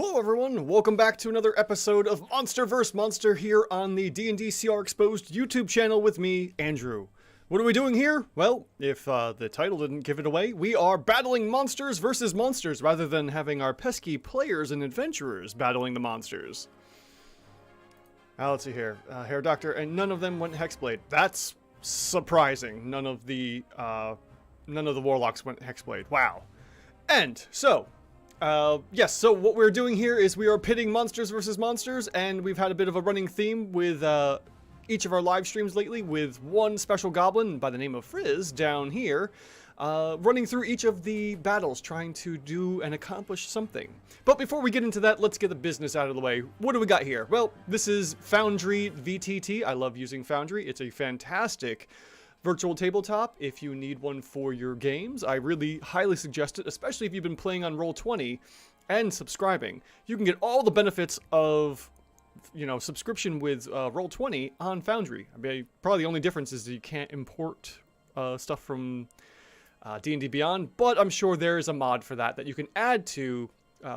Hello everyone, welcome back to another episode of Monster vs. Monster here on the D&D CR Exposed YouTube channel with me, Andrew. What are we doing here? Well, if the title didn't give it away, we are battling monsters versus monsters rather than having our pesky players and adventurers battling the monsters. Let's see here. Hair Doctor, and none of them went Hexblade. That's surprising. None of the Warlocks went Hexblade. Wow. And so, yes, so what we're doing here is we are pitting monsters versus monsters, and we've had a bit of a running theme with each of our live streams lately with one special goblin by the name of Friz down here, running through each of the battles, trying to do and accomplish something. But before we get into that, let's get the business out of the way. What do we got here? Well, this is Foundry VTT. I love using Foundry. It's a fantastic virtual tabletop if you need one for your games. I really highly suggest it, especially if you've been playing on Roll20 and subscribing. You can get all the benefits of, you know, subscription with Roll20 on Foundry. I mean, probably the only difference is that you can't import stuff from D&D Beyond, but I'm sure there is a mod for that you can add to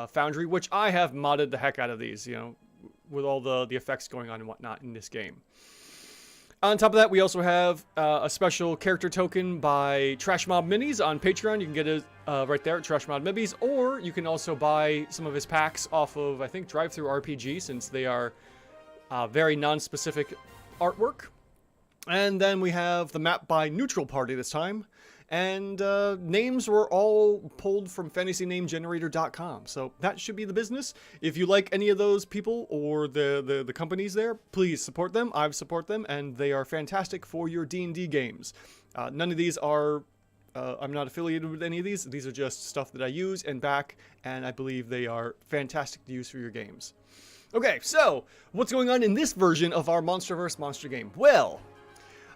Foundry, which I have modded the heck out of these, you know, with all the effects going on and whatnot in this game. On top of that, we also have a special character token by Trash Mob Minis on Patreon. You can get it right there at Trash Mob Minis, or you can also buy some of his packs off of, I think, Drive-Thru RPG, since they are very non-specific artwork. And then we have the map by Neutral Party this time. And names were all pulled from fantasynamegenerator.com. So that should be the business. If you like any of those people or the companies there, please support them. I support them, and they are fantastic for your D&D games. None of these are, I'm not affiliated with any of these. These are just stuff that I use and back, and I believe they are fantastic to use for your games. Okay, so what's going on in this version of our Monster vs. Monster game? Well,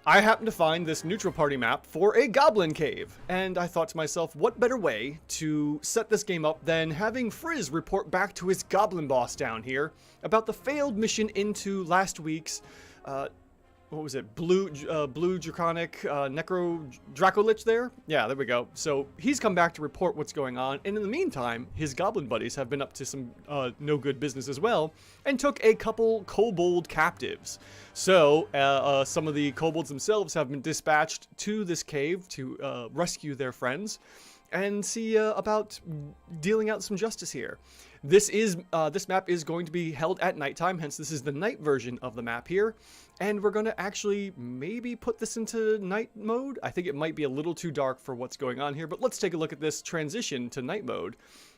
I happened to find this neutral party map for a goblin cave, and I thought to myself, what better way to set this game up than having Friz report back to his goblin boss down here about the failed mission into last week's, what was it, blue draconic necro Dracolich there? Yeah, there we go. So he's come back to report what's going on, and in the meantime, his goblin buddies have been up to some no good business as well, and took a couple kobold captives. So some of the kobolds themselves have been dispatched to this cave to rescue their friends and see about dealing out some justice here. This map is going to be held at nighttime, hence this is the night version of the map here. And we're going to actually maybe put this into night mode. I think it might be a little too dark for what's going on here, but let's take a look at this transition to night mode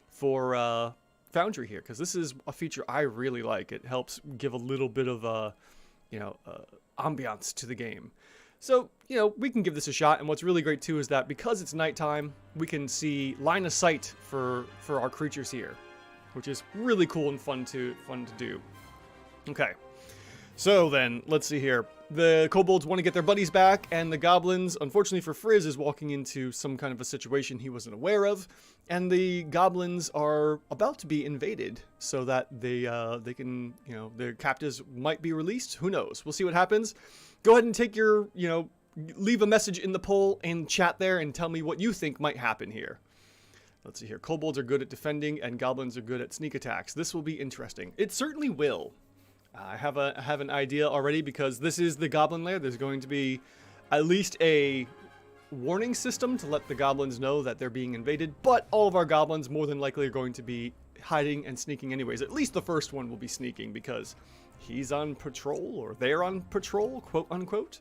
for Foundry here, because this is a feature I really like. It helps give a little bit of a, you know, ambiance to the game. So, you know, we can give this a shot, and what's really great too is that because it's nighttime, we can see line of sight for our creatures here, which is really cool and fun to do. Okay. So then, let's see here. The kobolds want to get their buddies back, and the goblins, unfortunately for Friz, is walking into some kind of a situation he wasn't aware of, and the goblins are about to be invaded so that they can, you know, their captives might be released. Who knows? We'll see what happens. Go ahead and take your, you know, leave a message in the poll and chat there and tell me what you think might happen here. Let's see here. Kobolds are good at defending, and goblins are good at sneak attacks. This will be interesting. It certainly will. I have an idea already, because this is the goblin lair. There's going to be at least a warning system to let the goblins know that they're being invaded, but all of our goblins more than likely are going to be hiding and sneaking anyways. At least the first one will be sneaking because he's on patrol, or they're on patrol, quote unquote.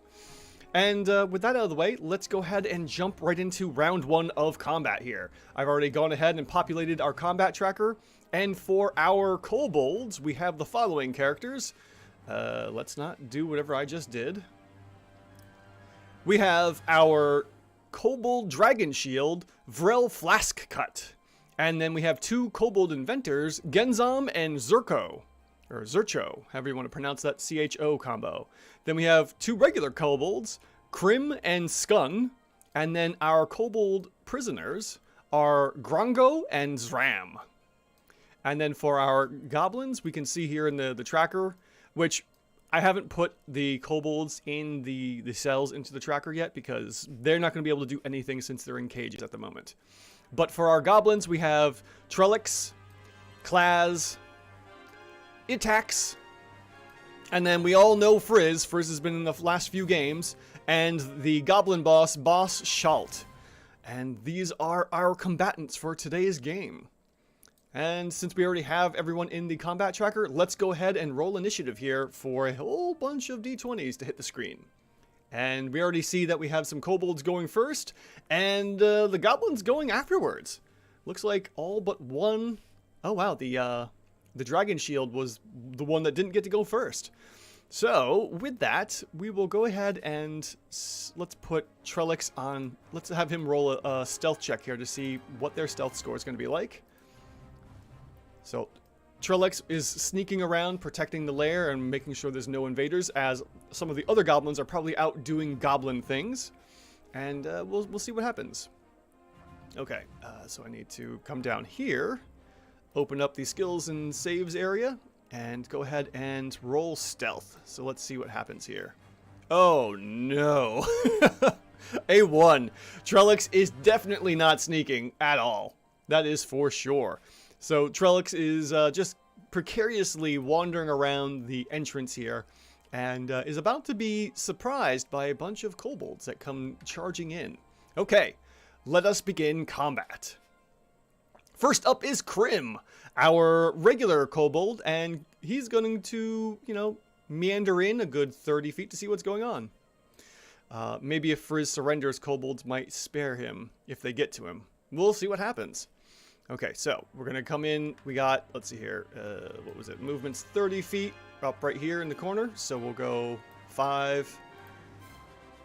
And with that out of the way, let's go ahead and jump right into round one of combat here. I've already gone ahead and populated our combat tracker. And for our kobolds, we have the following characters. Let's not do whatever I just did. We have our kobold dragon shield, Vrel Flask Cut. And then we have two kobold inventors, Genzam and Zurko. Or Zurcho, however you want to pronounce that CHO combo. Then we have two regular kobolds, Krim and Skun. And then our kobold prisoners are Grongo and Zram. And then for our goblins, we can see here in the tracker, which I haven't put the kobolds in the cells into the tracker yet because they're not going to be able to do anything since they're in cages at the moment. But for our goblins, we have Trellix, Claz, attacks, and then we all know Friz. Friz has been in the last few games, and the Goblin boss, Shalt. And these are our combatants for today's game. And since we already have everyone in the combat tracker, let's go ahead and roll initiative here for a whole bunch of d20s to hit the screen. And we already see that we have some kobolds going first, and the goblins going afterwards. Looks like all but one. Oh wow, the dragon shield was the one that didn't get to go first. So with that, we will go ahead and let's put Trellix on. Let's have him roll a stealth check here to see what their stealth score is going to be like. So Trellix is sneaking around, protecting the lair and making sure there's no invaders, as some of the other goblins are probably out doing goblin things. And we'll see what happens. Okay, so I need to come down here, open up the skills and saves area, and go ahead and roll stealth. So let's see what happens here. Oh no. A 1. Trellix is definitely not sneaking at all. That is for sure. So Trellix is just precariously wandering around the entrance here, and is about to be surprised by a bunch of kobolds that come charging in. Okay, let us begin combat. First up is Krim, our regular kobold, and he's going to, meander in a good 30 feet to see what's going on. Maybe if Friz surrenders, kobolds might spare him if they get to him. We'll see what happens. Okay, so we're going to come in. We got, let's see here, what was it? Movement's 30 feet up right here in the corner. So we'll go 5,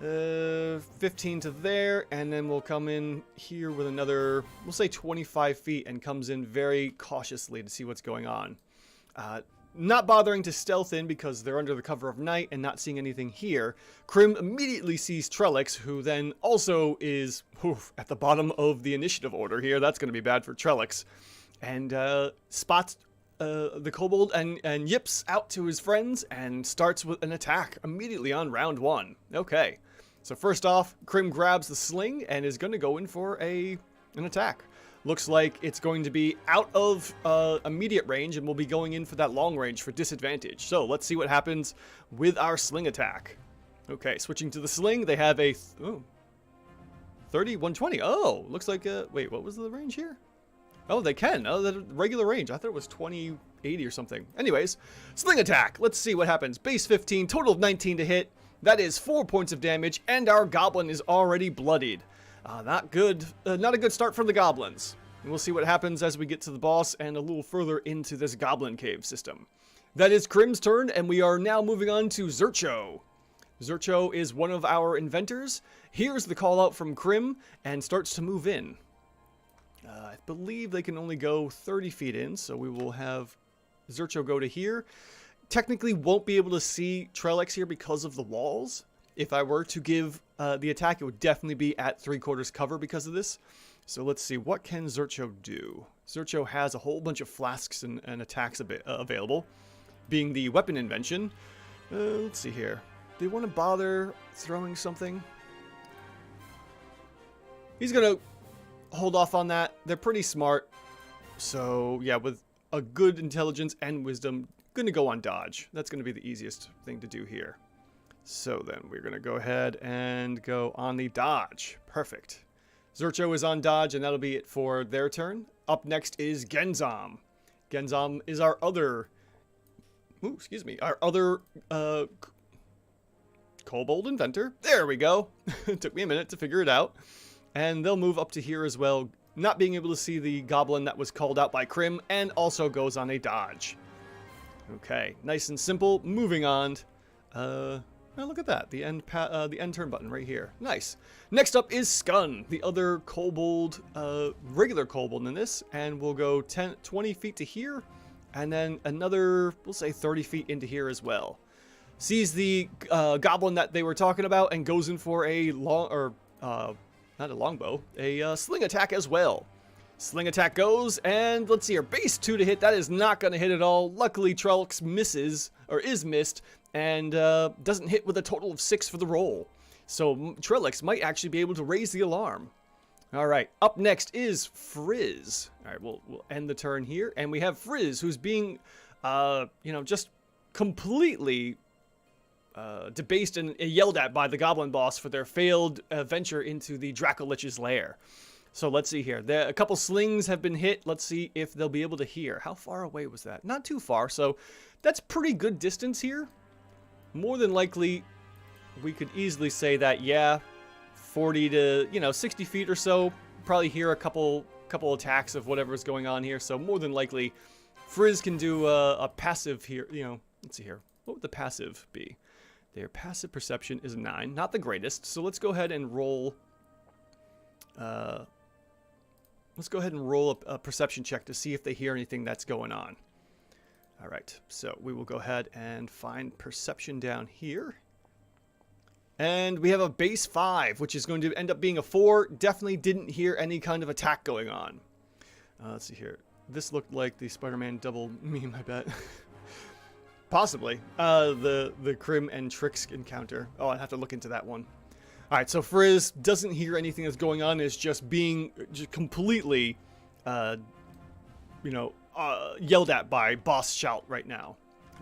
15 to there, and then we'll come in here with another, we'll say 25 feet, and comes in very cautiously to see what's going on. Not bothering to stealth in because they're under the cover of night and not seeing anything here. Krim immediately sees Trellix, who then also is at the bottom of the initiative order here. That's going to be bad for Trellix. And spots the kobold and yips out to his friends and starts with an attack immediately on round 1. Okay, so first off, Krim grabs the sling and is going to go in for an attack. Looks like it's going to be out of immediate range, and we'll be going in for that long range for disadvantage. So let's see what happens with our sling attack. Okay, switching to the sling, they have a 30, 120. Oh, looks like wait, what was the range here? Oh, they can. Oh, the regular range. I thought it was 20, 80 or something. Anyways, sling attack. Let's see what happens. Base 15, total of 19 to hit. That is 4 points of damage, and our goblin is already bloodied. Not good. Not a good start for the goblins. And we'll see what happens as we get to the boss and a little further into this goblin cave system. That is Krim's turn, and we are now moving on to Zercho. Zercho is one of our inventors. Here's the call out from Krim and starts to move in. I believe they can only go 30 feet in, so we will have Zercho go to here. Technically won't be able to see Trellix here because of the walls. If I were to give the attack, it would definitely be at 3/4 cover because of this. So let's see, what can Zercho do? Zercho has a whole bunch of flasks and attacks available, being the weapon invention. Let's see here. Do you want to bother throwing something? He's going to hold off on that. They're pretty smart. So yeah, with a good intelligence and wisdom, going to go on dodge. That's going to be the easiest thing to do here. So then we're going to go ahead and go on the dodge. Perfect. Zercho is on dodge, and that'll be it for their turn. Up next is Genzam. Genzam is our other... Ooh, excuse me. Our other kobold inventor. There we go. It took me a minute to figure it out. And they'll move up to here as well, not being able to see the goblin that was called out by Krim, and also goes on a dodge. Okay, nice and simple. Moving on. Oh, look at that. The end turn button right here. Nice. Next up is Skun, the other kobold, regular kobold in this. And we'll go 20 feet to here. And then another, we'll say 30 feet into here as well. Sees the goblin that they were talking about and goes in for a not a longbow, a sling attack as well. Sling attack goes, and let's see here. Base 2 to hit. That is not going to hit at all. Luckily, Trellix misses, or is missed, and doesn't hit with a total of 6 for the roll. So Trellix might actually be able to raise the alarm. All right, up next is Friz. All right, we'll end the turn here, and we have Friz, who's being, just completely debased and yelled at by the Goblin boss for their failed venture into the Dracolich's lair. So let's see here. A couple slings have been hit. Let's see if they'll be able to hear. How far away was that? Not too far, so that's pretty good distance here. More than likely, we could easily say that, yeah, 40 to, 60 feet or so. Probably hear a couple attacks of whatever's going on here. So more than likely, Friz can do a passive here. Let's see here. What would the passive be? Their passive perception is 9. Not the greatest. So let's go ahead and roll. Let's go ahead and roll a perception check to see if they hear anything that's going on. All right. So we will go ahead and find perception down here. And we have a base 5, which is going to end up being a 4. Definitely didn't hear any kind of attack going on. Let's see here. This looked like the Spider-Man double meme, I bet. Possibly. The Crim and Trix encounter. Oh, I'd have to look into that one. All right, so Friz doesn't hear anything that's going on. Is just being completely, yelled at by Boss Shout right now.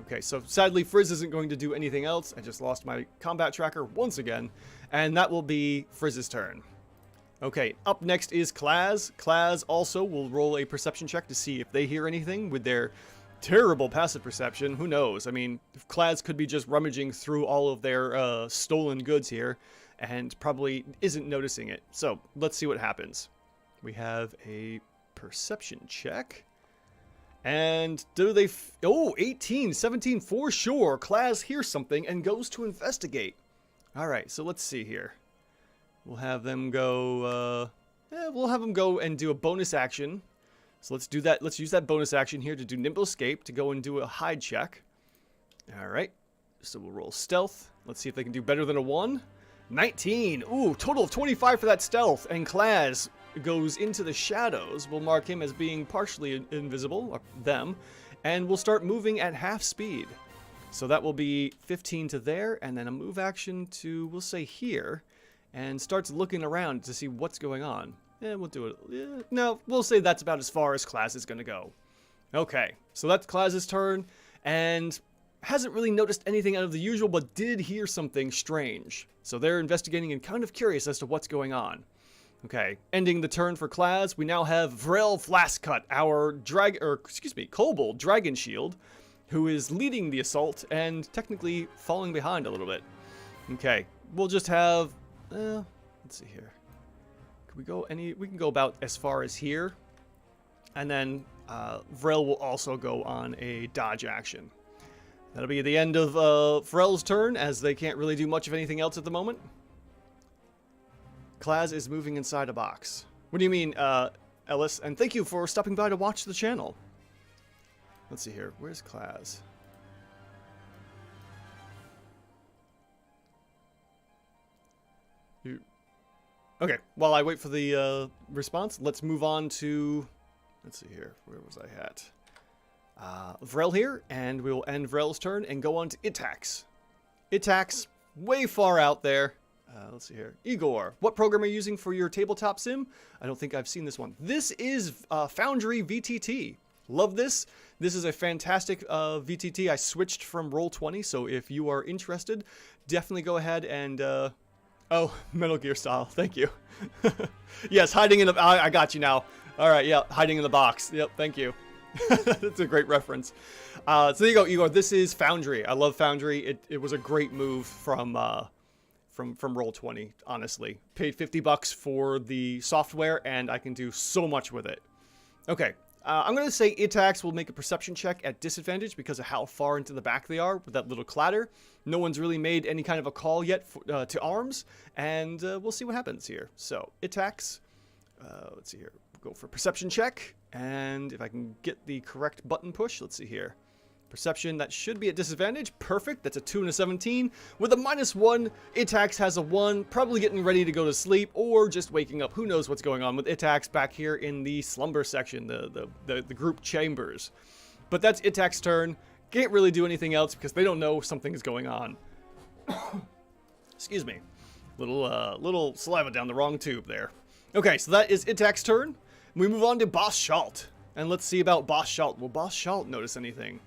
Okay, so sadly, Friz isn't going to do anything else. I just lost my combat tracker once again, and that will be Friz's turn. Okay, up next is Klaz. Klaz also will roll a perception check to see if they hear anything with their terrible passive perception. Who knows? I mean, Klaz could be just rummaging through all of their stolen goods here and probably isn't noticing it. So let's see what happens. We have a perception check. And do they... 18, 17, for sure. Klaz hears something and goes to investigate. All right, so let's see here. We'll have them go... we'll have them go and do a bonus action. So let's do that. Let's use that bonus action here to do Nimble Escape, to go and do a hide check. All right, so we'll roll Stealth. Let's see if they can do better than a 1. 19. Ooh, total of 25 for that Stealth. And Klaz goes into the shadows. We'll mark him as being partially invisible, or them, and we'll start moving at half speed. So that will be 15 to there, and then a move action to, we'll say here, and starts looking around to see what's going on. Yeah, we'll do it. Yeah, no, we'll say that's about as far as Klaz is going to go. Okay, so that's Klaz's turn, and hasn't really noticed anything out of the usual, but did hear something strange. So they're investigating and kind of curious as to what's going on. Okay, ending the turn for Klaz, we now have Vrel Flaskcut, our Kobold Dragon Shield, who is leading the assault and technically falling behind a little bit. Okay, we'll just have, let's see here. We can go about as far as here, and then Vrel will also go on a dodge action. That'll be the end of Vrel's turn, as they can't really do much of anything else at the moment. Klaz is moving inside a box. What do you mean, Ellis? And thank you for stopping by to watch the channel. Let's see here. Where's Klaz? Okay, while I wait for the response, let's move on to... Let's see here. Where was I at? Vrel here, and we will end Vrel's turn and go on to Itax. Itax, way far out there. Let's see here. Igor, what program are you using for your tabletop sim? I don't think I've seen this one. This is Foundry VTT. Love this. This is a fantastic VTT. I switched from Roll20, so if you are interested, definitely go ahead and... Oh, Metal Gear style. Thank you. Yes, hiding in the... I got you now. All right, yeah, hiding in the box. Yep, thank you. That's a great reference. So there you go, Igor. This is Foundry. I love Foundry. It was a great move from Roll20, honestly. Paid $50 for the software, and I can do so much with it. Okay, I'm going to say Itax will make a perception check at disadvantage because of how far into the back they are with that little clatter. No one's really made any kind of a call yet to arms, and we'll see what happens here. So, Itax, let's see here. We'll go for perception check, and if I can get the correct button push, let's see here. Perception, that should be at disadvantage. Perfect. That's a 2 and a 17. With a -1, Itax has a 1, probably getting ready to go to sleep or just waking up. Who knows what's going on with Itax back here in the slumber section, the group chambers. But that's Itax's turn. Can't really do anything else because they don't know something is going on. Excuse me. Little saliva down the wrong tube there. Okay, so that is Itak's turn. We move on to Boss Shalt. And let's see about Boss Shalt. Will Boss Shalt notice anything?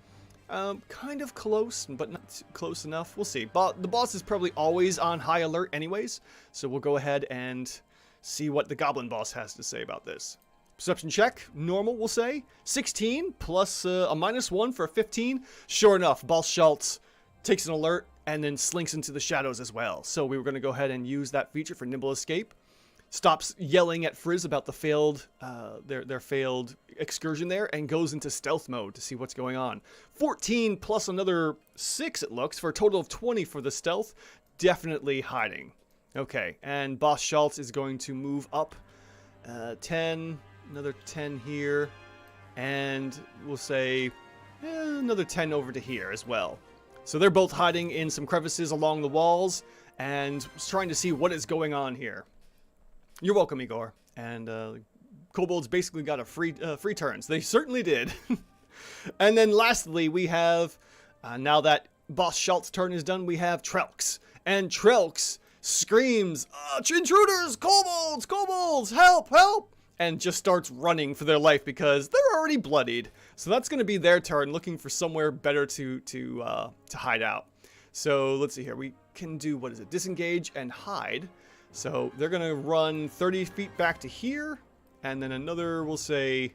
Kind of close, but not close enough. We'll see. The boss is probably always on high alert anyways. So we'll go ahead and see what the Goblin boss has to say about this. Perception check, normal, we'll say. 16 plus a -1 for a 15. Sure enough, Boss Shalt takes an alert and then slinks into the shadows as well. So we were going to go ahead and use that feature for Nimble Escape. Stops yelling at Friz about the failed, their failed excursion there, and goes into stealth mode to see what's going on. 14 plus another 6, it looks, for a total of 20 for the stealth. Definitely hiding. Okay, and Boss Schultz is going to move up 10, another 10 here, and we'll say another 10 over to here as well. So they're both hiding in some crevices along the walls and trying to see what is going on here. You're welcome, Igor. And Kobolds basically got a free turns. They certainly did. And then lastly, we have, now that Boss Schultz's turn is done, we have Trelks. And Trelks screams, "Intruders! Kobolds! Kobolds! Help! Help!" And just starts running for their life because they're already bloodied. So that's going to be their turn, looking for somewhere better to hide out. So let's see here. We can do, what is it? Disengage and hide. So they're going to run 30 feet back to here, and then another, we'll say,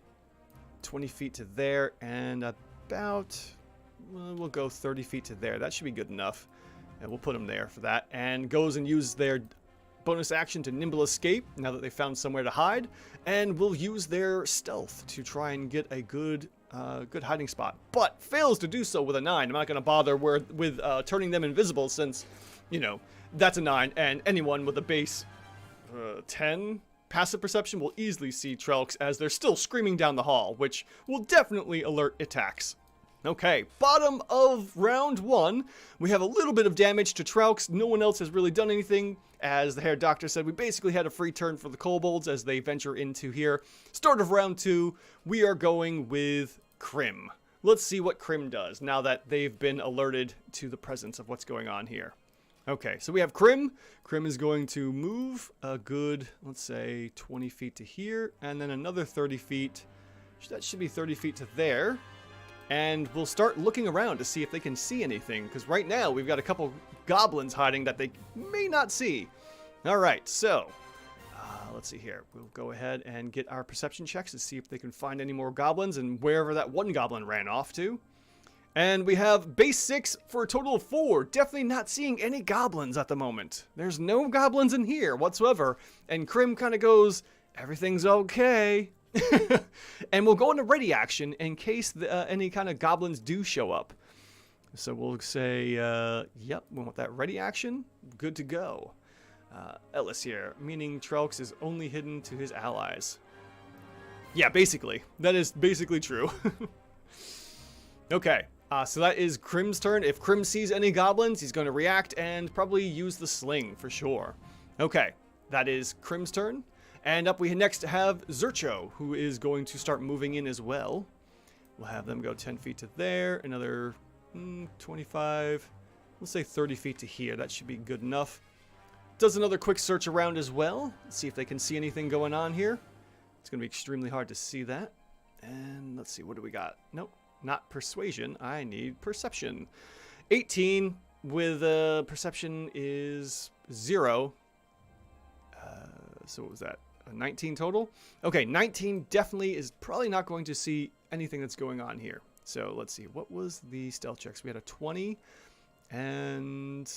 20 feet to there, and about, well, we'll go 30 feet to there. That should be good enough, and we'll put them there for that. And goes and uses their bonus action to Nimble Escape, now that they found somewhere to hide, and will use their stealth to try and get a good hiding spot, but fails to do so with a 9. I'm not going to bother with turning them invisible since, you know, that's a 9, and anyone with a base 10 passive perception will easily see Trelks as they're still screaming down the hall, which will definitely alert attacks. Okay, bottom of round 1, we have a little bit of damage to Trelks. No one else has really done anything. As the Hair Doctor said, we basically had a free turn for the Kobolds as they venture into here. Start of round 2, we are going with Krim. Let's see what Krim does now that they've been alerted to the presence of what's going on here. Okay, so we have Krim. Krim is going to move a good, let's say, 20 feet to here, and then another 30 feet. That should be 30 feet to there. And we'll start looking around to see if they can see anything, because right now we've got a couple goblins hiding that they may not see. All right, so let's see here. We'll go ahead and get our perception checks to see if they can find any more goblins and wherever that one goblin ran off to. And we have base 6 for a total of 4. Definitely not seeing any goblins at the moment. There's no goblins in here whatsoever. And Krim kind of goes, everything's okay. And we'll go into ready action in case any kind of goblins do show up. So we'll say, yep, we want that ready action. Good to go. Ellis here, meaning Trelks is only hidden to his allies. Yeah, basically. That is basically true. Okay. So that is Krim's turn. If Krim sees any goblins, he's going to react and probably use the sling for sure. Okay, that is Krim's turn. And up we next have Zurcho, who is going to start moving in as well. We'll have them go 10 feet to there, another 25, let's say 30 feet to here. That should be good enough. Does another quick search around as well. Let's see if they can see anything going on here. It's going to be extremely hard to see that. And let's see, what do we got? Nope. Not persuasion, I need perception. 18 with perception is 0. So what was that? A 19 total? Okay, 19 definitely is probably not going to see anything that's going on here. So let's see, what was the stealth checks? We had a 20 and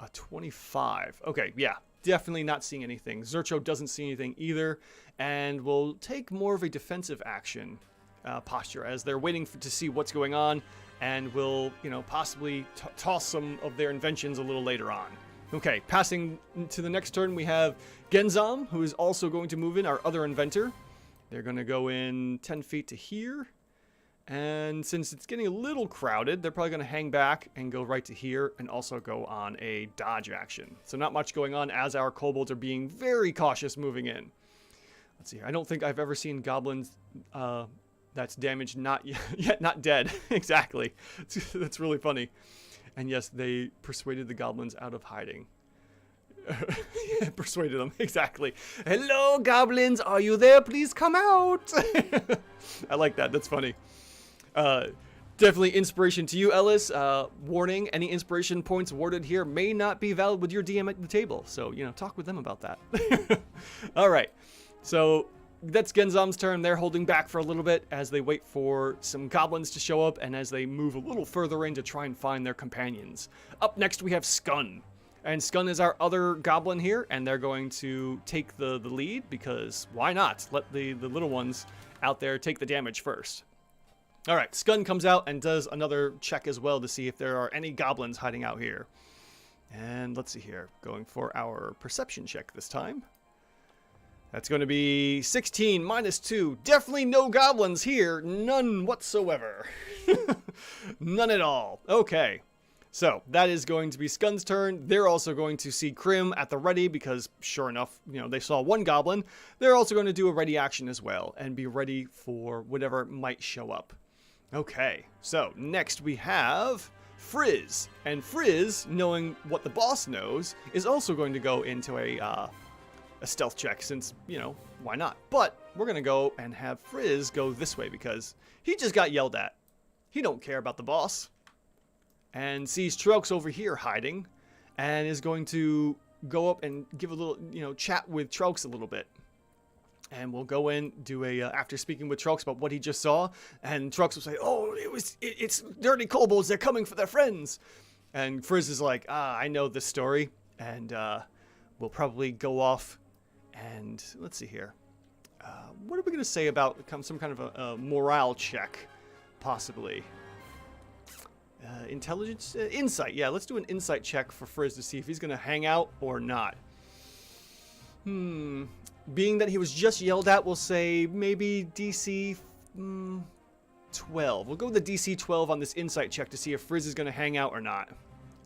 a 25. Okay, yeah, definitely not seeing anything. Zurcho doesn't see anything either, and will take more of a defensive action posture as they're waiting to see what's going on, and will, you know, possibly toss some of their inventions a little later on. Okay, passing to the next turn, we have Genzam, who is also going to move in, our other inventor. They're going to go in 10 feet to here, and since it's getting a little crowded, they're probably going to hang back and go right to here, and also go on a dodge action. So not much going on as our kobolds are being very cautious moving in. Let's see, I don't think I've ever seen goblins that's damaged, not yet not dead. Exactly. That's really funny. And yes, they persuaded the goblins out of hiding. Persuaded them, exactly. Hello, goblins, are you there? Please come out. I like that, that's funny. Definitely inspiration to you, Ellis. Warning, any inspiration points awarded here may not be valid with your DM at the table. So, you know, talk with them about that. All right, so that's Genzom's turn. They're holding back for a little bit as they wait for some goblins to show up and as they move a little further in to try and find their companions. Up next, we have Skun. And Skun is our other goblin here, and they're going to take the lead because why not? Let the little ones out there take the damage first. All right, Skun comes out and does another check as well to see if there are any goblins hiding out here. And let's see here, going for our perception check this time. That's going to be 16 minus 2. Definitely no goblins here. None whatsoever. None at all. Okay. So that is going to be Skun's turn. They're also going to see Krim at the ready because sure enough, you know, they saw one goblin. They're also going to do a ready action as well and be ready for whatever might show up. Okay, so next we have Friz. And Friz, knowing what the boss knows, is also going to go into a stealth check since, you know, why not? But we're going to go and have Friz go this way because he just got yelled at. He don't care about the boss. And sees Trelks over here hiding and is going to go up and give a little, you know, chat with Trelks a little bit. And we'll go in, do a, after speaking with Trelks about what he just saw, and Trelks will say, oh, it's dirty kobolds, they're coming for their friends. And Friz is like, I know this story, and we'll probably go off and, let's see here. What are we going to say about some kind of a morale check, possibly? Intelligence? Insight, yeah, let's do an insight check for Friz to see if he's going to hang out or not. Being that he was just yelled at, we'll say maybe DC 12. We'll go with the DC 12 on this insight check to see if Friz is going to hang out or not.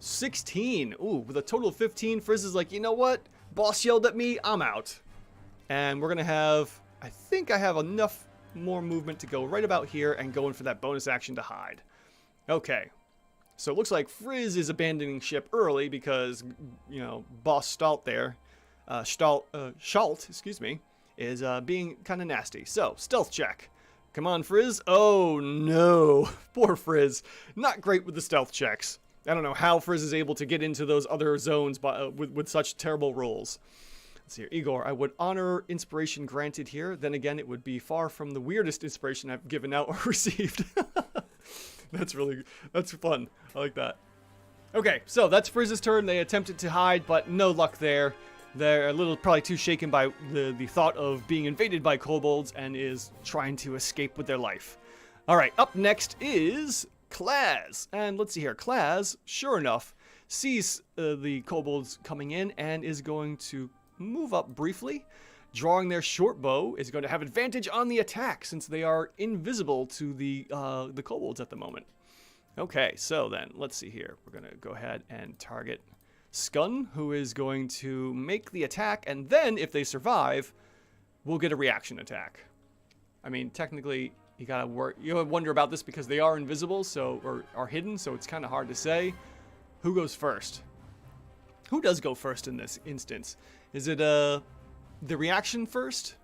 16. Ooh, with a total of 15, Friz is like, you know what? Boss yelled at me, I'm out. And we're going to have, I think I have enough more movement to go right about here and go in for that bonus action to hide. Okay. So it looks like Friz is abandoning ship early because, you know, Boss Stalt there. Schalt, excuse me, is being kind of nasty. So, stealth check. Come on, Friz. Oh, no. Poor Friz. Not great with the stealth checks. I don't know how Friz is able to get into those other zones with such terrible rolls. Let's see here. Igor, I would honor inspiration granted here. Then again, it would be far from the weirdest inspiration I've given out or received. That's fun. I like that. Okay, so that's Friz's turn. They attempted to hide, but no luck there. They're a little probably too shaken by the thought of being invaded by kobolds and is trying to escape with their life. All right, up next is Klaz. And let's see here. Klaz, sure enough, sees the kobolds coming in and is going to move up briefly. Drawing their short bow is going to have advantage on the attack since they are invisible to the kobolds at the moment. Okay, so then let's see here. We're going to go ahead and target Skun, who is going to make the attack, and then if they survive, we'll get a reaction attack. I mean, technically, you gotta wonder about this because they are invisible, or are hidden, so it's kind of hard to say. Who goes first? Who does go first in this instance? Is it the reaction first?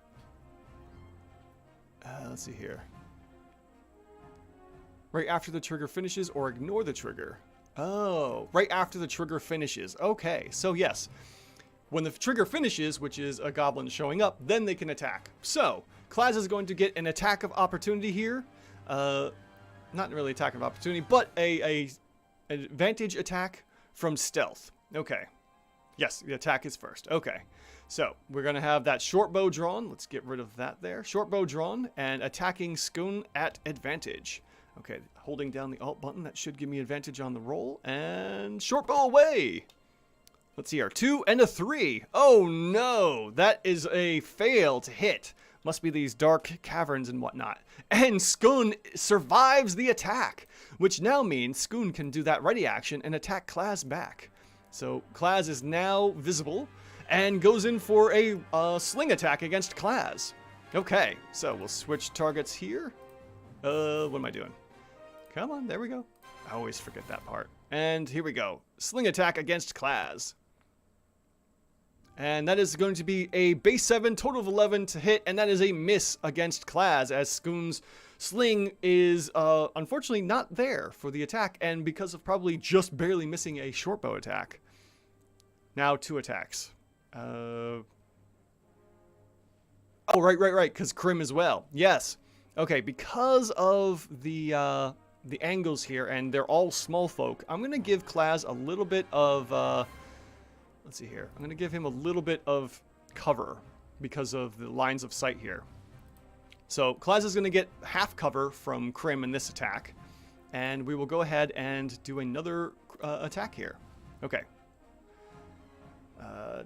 Let's see here. Right after the trigger finishes, or ignore the trigger. Oh, right after the trigger finishes. Okay, so yes. When the trigger finishes, which is a goblin showing up, then they can attack. So, Klaz is going to get an attack of opportunity here. Not really attack of opportunity, but a advantage attack from stealth. Okay. Yes, the attack is first. Okay. So, we're going to have that short bow drawn. Let's get rid of that there. Short bow drawn and attacking Skun at advantage. Okay, holding down the Alt button, that should give me advantage on the roll. And short bow away. Let's see here. 2 and a 3. Oh no, that is a fail to hit. Must be these dark caverns and whatnot. And Skun survives the attack, which now means Skun can do that ready action and attack Klaz back. So Klaz is now visible and goes in for a sling attack against Klaz. Okay, so we'll switch targets here. What am I doing? Come on, there we go. I always forget that part. And here we go. Sling attack against Klaz. And that is going to be a base 7, total of 11 to hit, and that is a miss against Klaz, as Skoon's sling is unfortunately not there for the attack, and because of probably just barely missing a short bow attack. Now 2 attacks. Oh, right, because Krim as well. Yes. Okay, because of the angles here, and they're all small folk, I'm going to give Klaz a little bit of... let's see here. I'm going to give him a little bit of cover because of the lines of sight here. So Klaz is going to get half cover from Krim in this attack, and we will go ahead and do another attack here. Okay.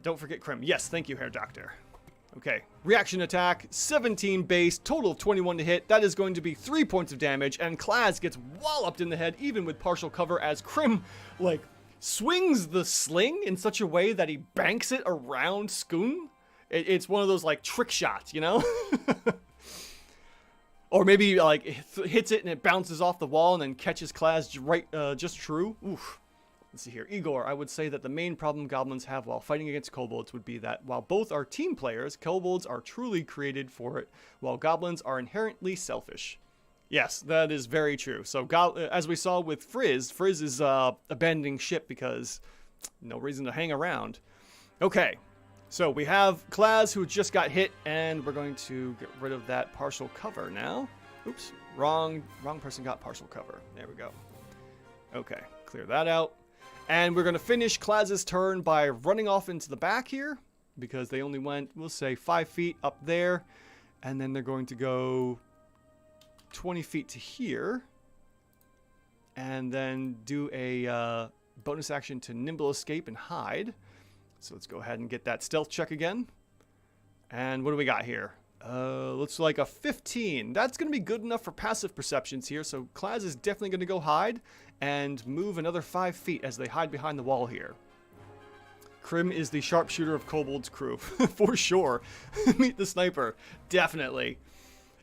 Don't forget Krim. Yes, thank you, Herr Doctor. Okay, reaction attack, 17 base, total of 21 to hit. That is going to be 3 points of damage, and Klaz gets walloped in the head, even with partial cover, as Krim, like, swings the sling in such a way that he banks it around Skoon. It's one of those, like, trick shots, you know? Or maybe, like, hits it and it bounces off the wall and then catches Klaz right, just true. Oof. Let's see here. Igor, I would say that the main problem goblins have while fighting against kobolds would be that while both are team players, kobolds are truly created for it, while goblins are inherently selfish. Yes, that is very true. So, as we saw with Friz, Friz is abandoning ship because no reason to hang around. Okay, so we have Klaz who just got hit, and we're going to get rid of that partial cover now. Oops, wrong person got partial cover. There we go. Okay, clear that out. And we're going to finish Klaz's turn by running off into the back here, because they only went, we'll say, 5 feet up there. And then they're going to go 20 feet to here. And then do a bonus action to nimble escape and hide. So let's go ahead and get that stealth check again. And what do we got here? Looks like a 15. That's going to be good enough for passive perceptions here. So Klaz is definitely going to go hide and move another 5 feet as they hide behind the wall here. Krim is the sharpshooter of Kobold's crew, for sure. Meet the sniper, definitely.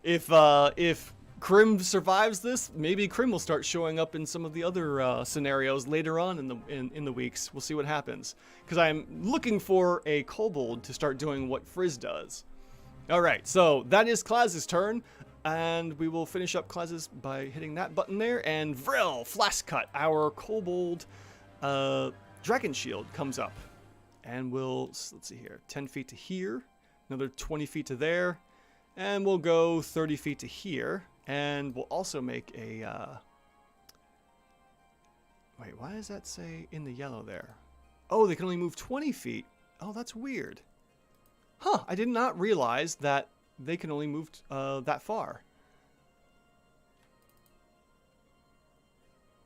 If Krim survives this, maybe Krim will start showing up in some of the other scenarios later on in the weeks. We'll see what happens, because I'm looking for a Kobold to start doing what Friz does. All right, so that is Klaz's turn. And we will finish up Klaz's by hitting that button there. And Vril, Flask Cut, our Kobold Dragon Shield comes up. And we'll, let's see here, 10 feet to here. Another 20 feet to there. And we'll go 30 feet to here. And we'll also make a... Wait, why does that say in the yellow there? Oh, they can only move 20 feet. Oh, that's weird. Huh, I did not realize that they can only move that far.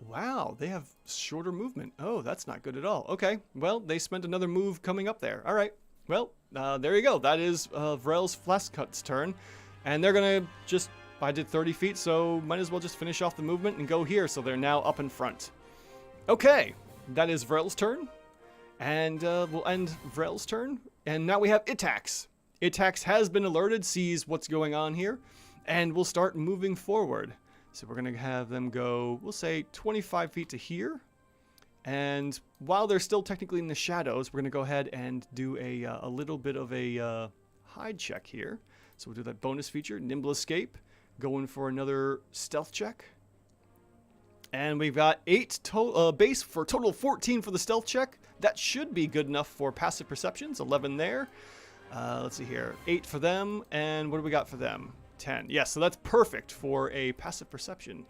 Wow, they have shorter movement. Oh, that's not good at all. Okay, well, they spent another move coming up there. All right, well, there you go. That is Vril's Flask Cut's turn. And they're going to just, I did 30 feet, so might as well just finish off the movement and go here. So they're now up in front. Okay, that is Vril's turn. And we'll end Vril's turn. And now we have Itax. Itax has been alerted, sees what's going on here, and we'll start moving forward. So we're going to have them go, we'll say 25 feet to here. And while they're still technically in the shadows, we're going to go ahead and do a little bit of a hide check here. So we'll do that bonus feature, Nimble Escape, going for another stealth check. And we've got 8 base for a total of 14 for the stealth check. That should be good enough for passive perceptions, 11 there. Let's see here, 8 for them, and what do we got for them? 10. Yes, so that's perfect for a passive perception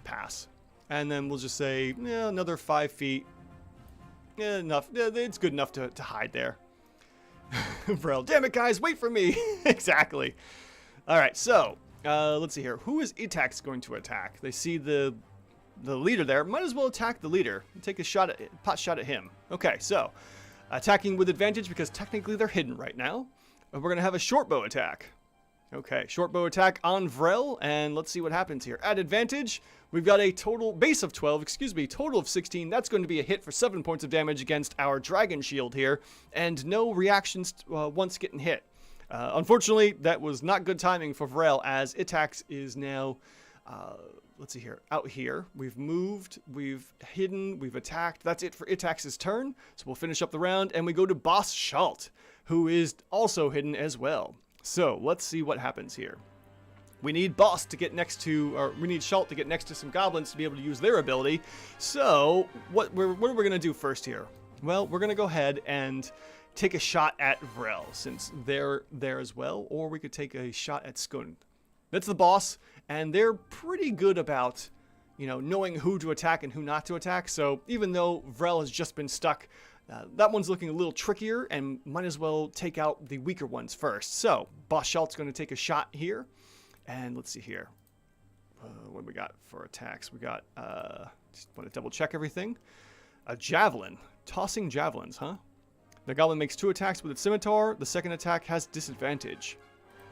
pass. And then we'll just say, yeah, another 5 feet. Yeah, enough. Yeah, it's good enough to hide there. Vril, damn it, guys, wait for me. Exactly. All right, so let's see here. Who is Itax going to attack? They see the leader there. Might as well attack the leader. Take a pot shot at him. Okay, so attacking with advantage because technically they're hidden right now. And we're going to have a short bow attack. Okay, short bow attack on Vril, and let's see what happens here. At advantage, we've got a total base of 12, total of 16. That's going to be a hit for 7 points of damage against our dragon shield here, and no reactions once getting hit. Unfortunately, that was not good timing for Vril, as Itax is now, let's see here, out here. We've moved, we've hidden, we've attacked. That's it for Itax's turn. So we'll finish up the round, and we go to Boss Schalt, who is also hidden as well. So let's see what happens here. We need Boss to get next to, or we need Schalt to get next to some goblins to be able to use their ability. So what are we going to do first here? Well, we're going to go ahead and take a shot at Vrel, since they're there as well, or we could take a shot at Skund. That's the boss, and they're pretty good about, you know, knowing who to attack and who not to attack. So even though Vrel has just been stuck, that one's looking a little trickier, and might as well take out the weaker ones first. So Boss Schalt's going to take a shot here, and let's see here. What do we got for attacks? We got, just want to double check everything. A javelin. Tossing javelins, huh? The goblin makes 2 attacks with its scimitar. The second attack has disadvantage.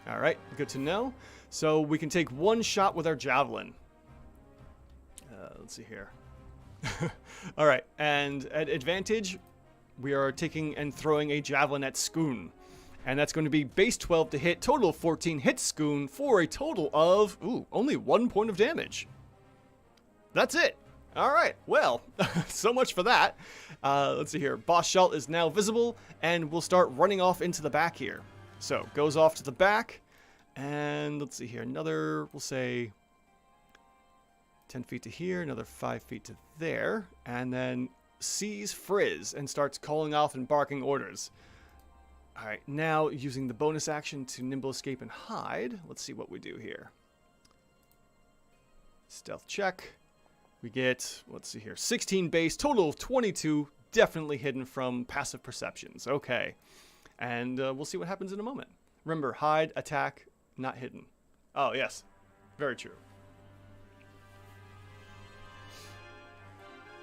Alright, good to know. So we can take 1 shot with our javelin. Let's see here. Alright, and at advantage, we are taking and throwing a javelin at Skund. And that's going to be base 12 to hit, total of 14, hit Skund for a total of, only 1 point of damage. That's it. Alright, well, so much for that. Let's see here. Boss Schalt is now visible, and we'll start running off into the back here. So, goes off to the back, and let's see here. Another, we'll say, 10 feet to here, another 5 feet to there, and then sees Friz and starts calling off and barking orders. Alright, now using the bonus action to nimble escape and hide. Let's see what we do here. Stealth check. We get, let's see here, 16 base, total of 22, definitely hidden from passive perceptions. Okay, and we'll see what happens in a moment. Remember, hide, attack, not hidden. Oh, yes, very true.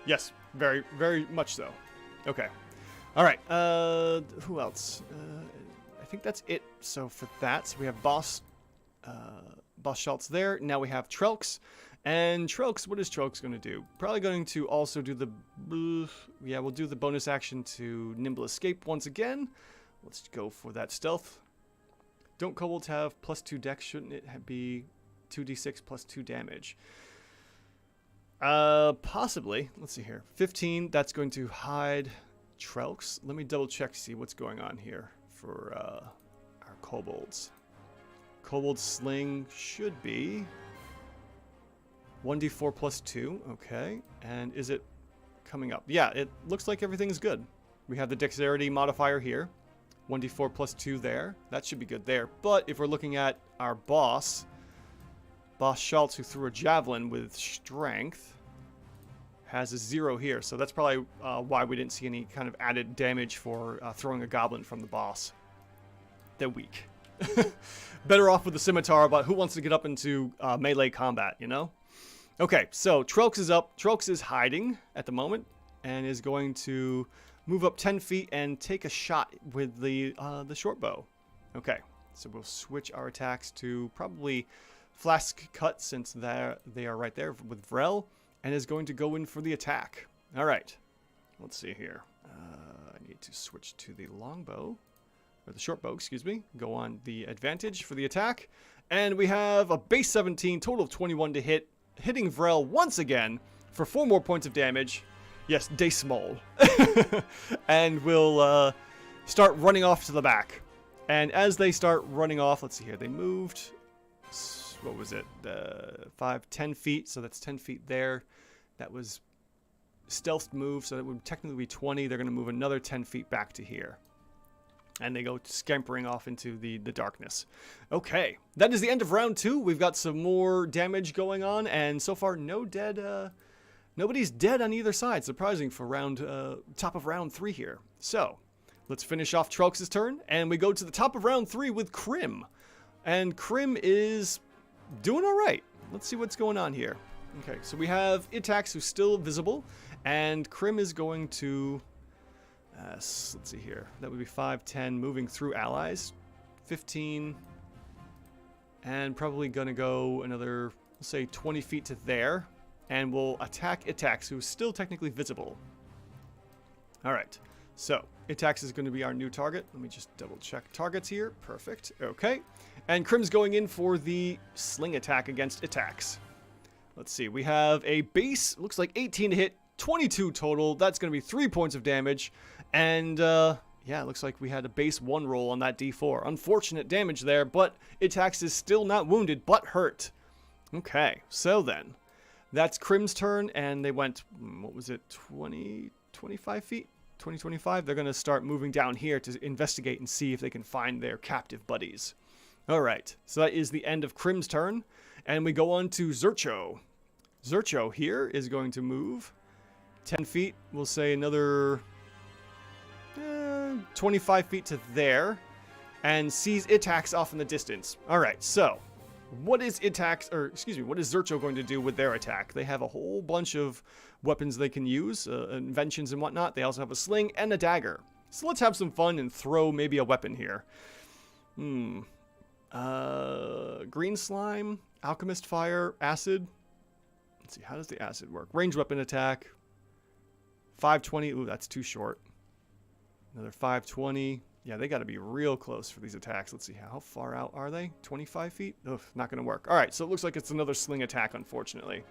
Yes, very, very much so. Okay, all right, who else? I think that's it. So for that, so we have Boss Schalt's there. Now we have Trelks. And Trelks, what is Trelks going to do? Probably going to also do the... yeah, we'll do the bonus action to Nimble Escape once again. Let's go for that stealth. Don't kobolds have +2 dex? Shouldn't it be 2d6 plus 2 damage? Possibly. Let's see here. 15, that's going to hide Trelks. Let me double check to see what's going on here for our kobolds. Kobold Sling should be... 1d4 plus 2, okay. And is it coming up? Yeah, it looks like everything's good. We have the dexterity modifier here. 1d4 plus 2 there. That should be good there. But if we're looking at our Boss Schalt, who threw a javelin with strength, has a 0 here. So that's probably why we didn't see any kind of added damage for throwing a goblin from the boss. They're weak. Better off with the scimitar, but who wants to get up into melee combat, you know? Okay, so Trelks is up. Trelks is hiding at the moment and is going to move up 10 feet and take a shot with the short bow. Okay, so we'll switch our attacks to probably Flask Cut, since they are right there with Vrel, and is going to go in for the attack. All right, let's see here. I need to switch to the longbow, or the short bow, excuse me. Go on the advantage for the attack, and we have a base 17, total of 21 to hit. Hitting Vrel once again for 4 more points of damage. Yes, day small. And we'll start running off to the back. And as they start running off, let's see here, they moved, what was it, 10 feet, so that's 10 feet there. That was stealth move, so that would technically be 20. They're going to move another 10 feet back to here. And they go scampering off into the darkness. Okay, that is the end of round 2. We've got some more damage going on, and so far no dead. Nobody's dead on either side. Surprising for top of round 3 here. So let's finish off Trelks' turn, and we go to the top of round 3 with Krim, and Krim is doing all right. Let's see what's going on here. Okay, so we have Itax, who's still visible, and Krim is going to. Let's see here. That would be 5, 10, moving through allies. 15. And probably going to go another, let's say, 20 feet to there. And we'll attack Itax, who's still technically visible. Alright. So, Itax is going to be our new target. Let me just double check targets here. Perfect. Okay. And Krim's going in for the sling attack against Itax. Let's see. We have a base, looks like 18 to hit, 22 total. That's going to be 3 points of damage. And, yeah, it looks like we had a base 1 roll on that D4. Unfortunate damage there, but Itax is still not wounded, but hurt. Okay, so then, that's Crim's turn, and they went, what was it, 25 feet? 2025? They're going to start moving down here to investigate and see if they can find their captive buddies. All right, so that is the end of Crim's turn, and we go on to Zercho. Zercho here is going to move 10 feet. We'll say another 25 feet to there, and sees Itax off in the distance. All right, so what is Itax, or excuse me, what is Zercho going to do with their attack? They have a whole bunch of weapons they can use, inventions and whatnot. They also have a sling and a dagger. So let's have some fun and throw maybe a weapon here. Green slime, alchemist fire, acid. Let's see, how does the acid work? Ranged weapon attack. 520. Ooh, that's too short. Another 520. Yeah, they got to be real close for these attacks. Let's see, how far out are they? 25 feet? Ugh, not going to work. All right, so it looks like it's another sling attack, unfortunately.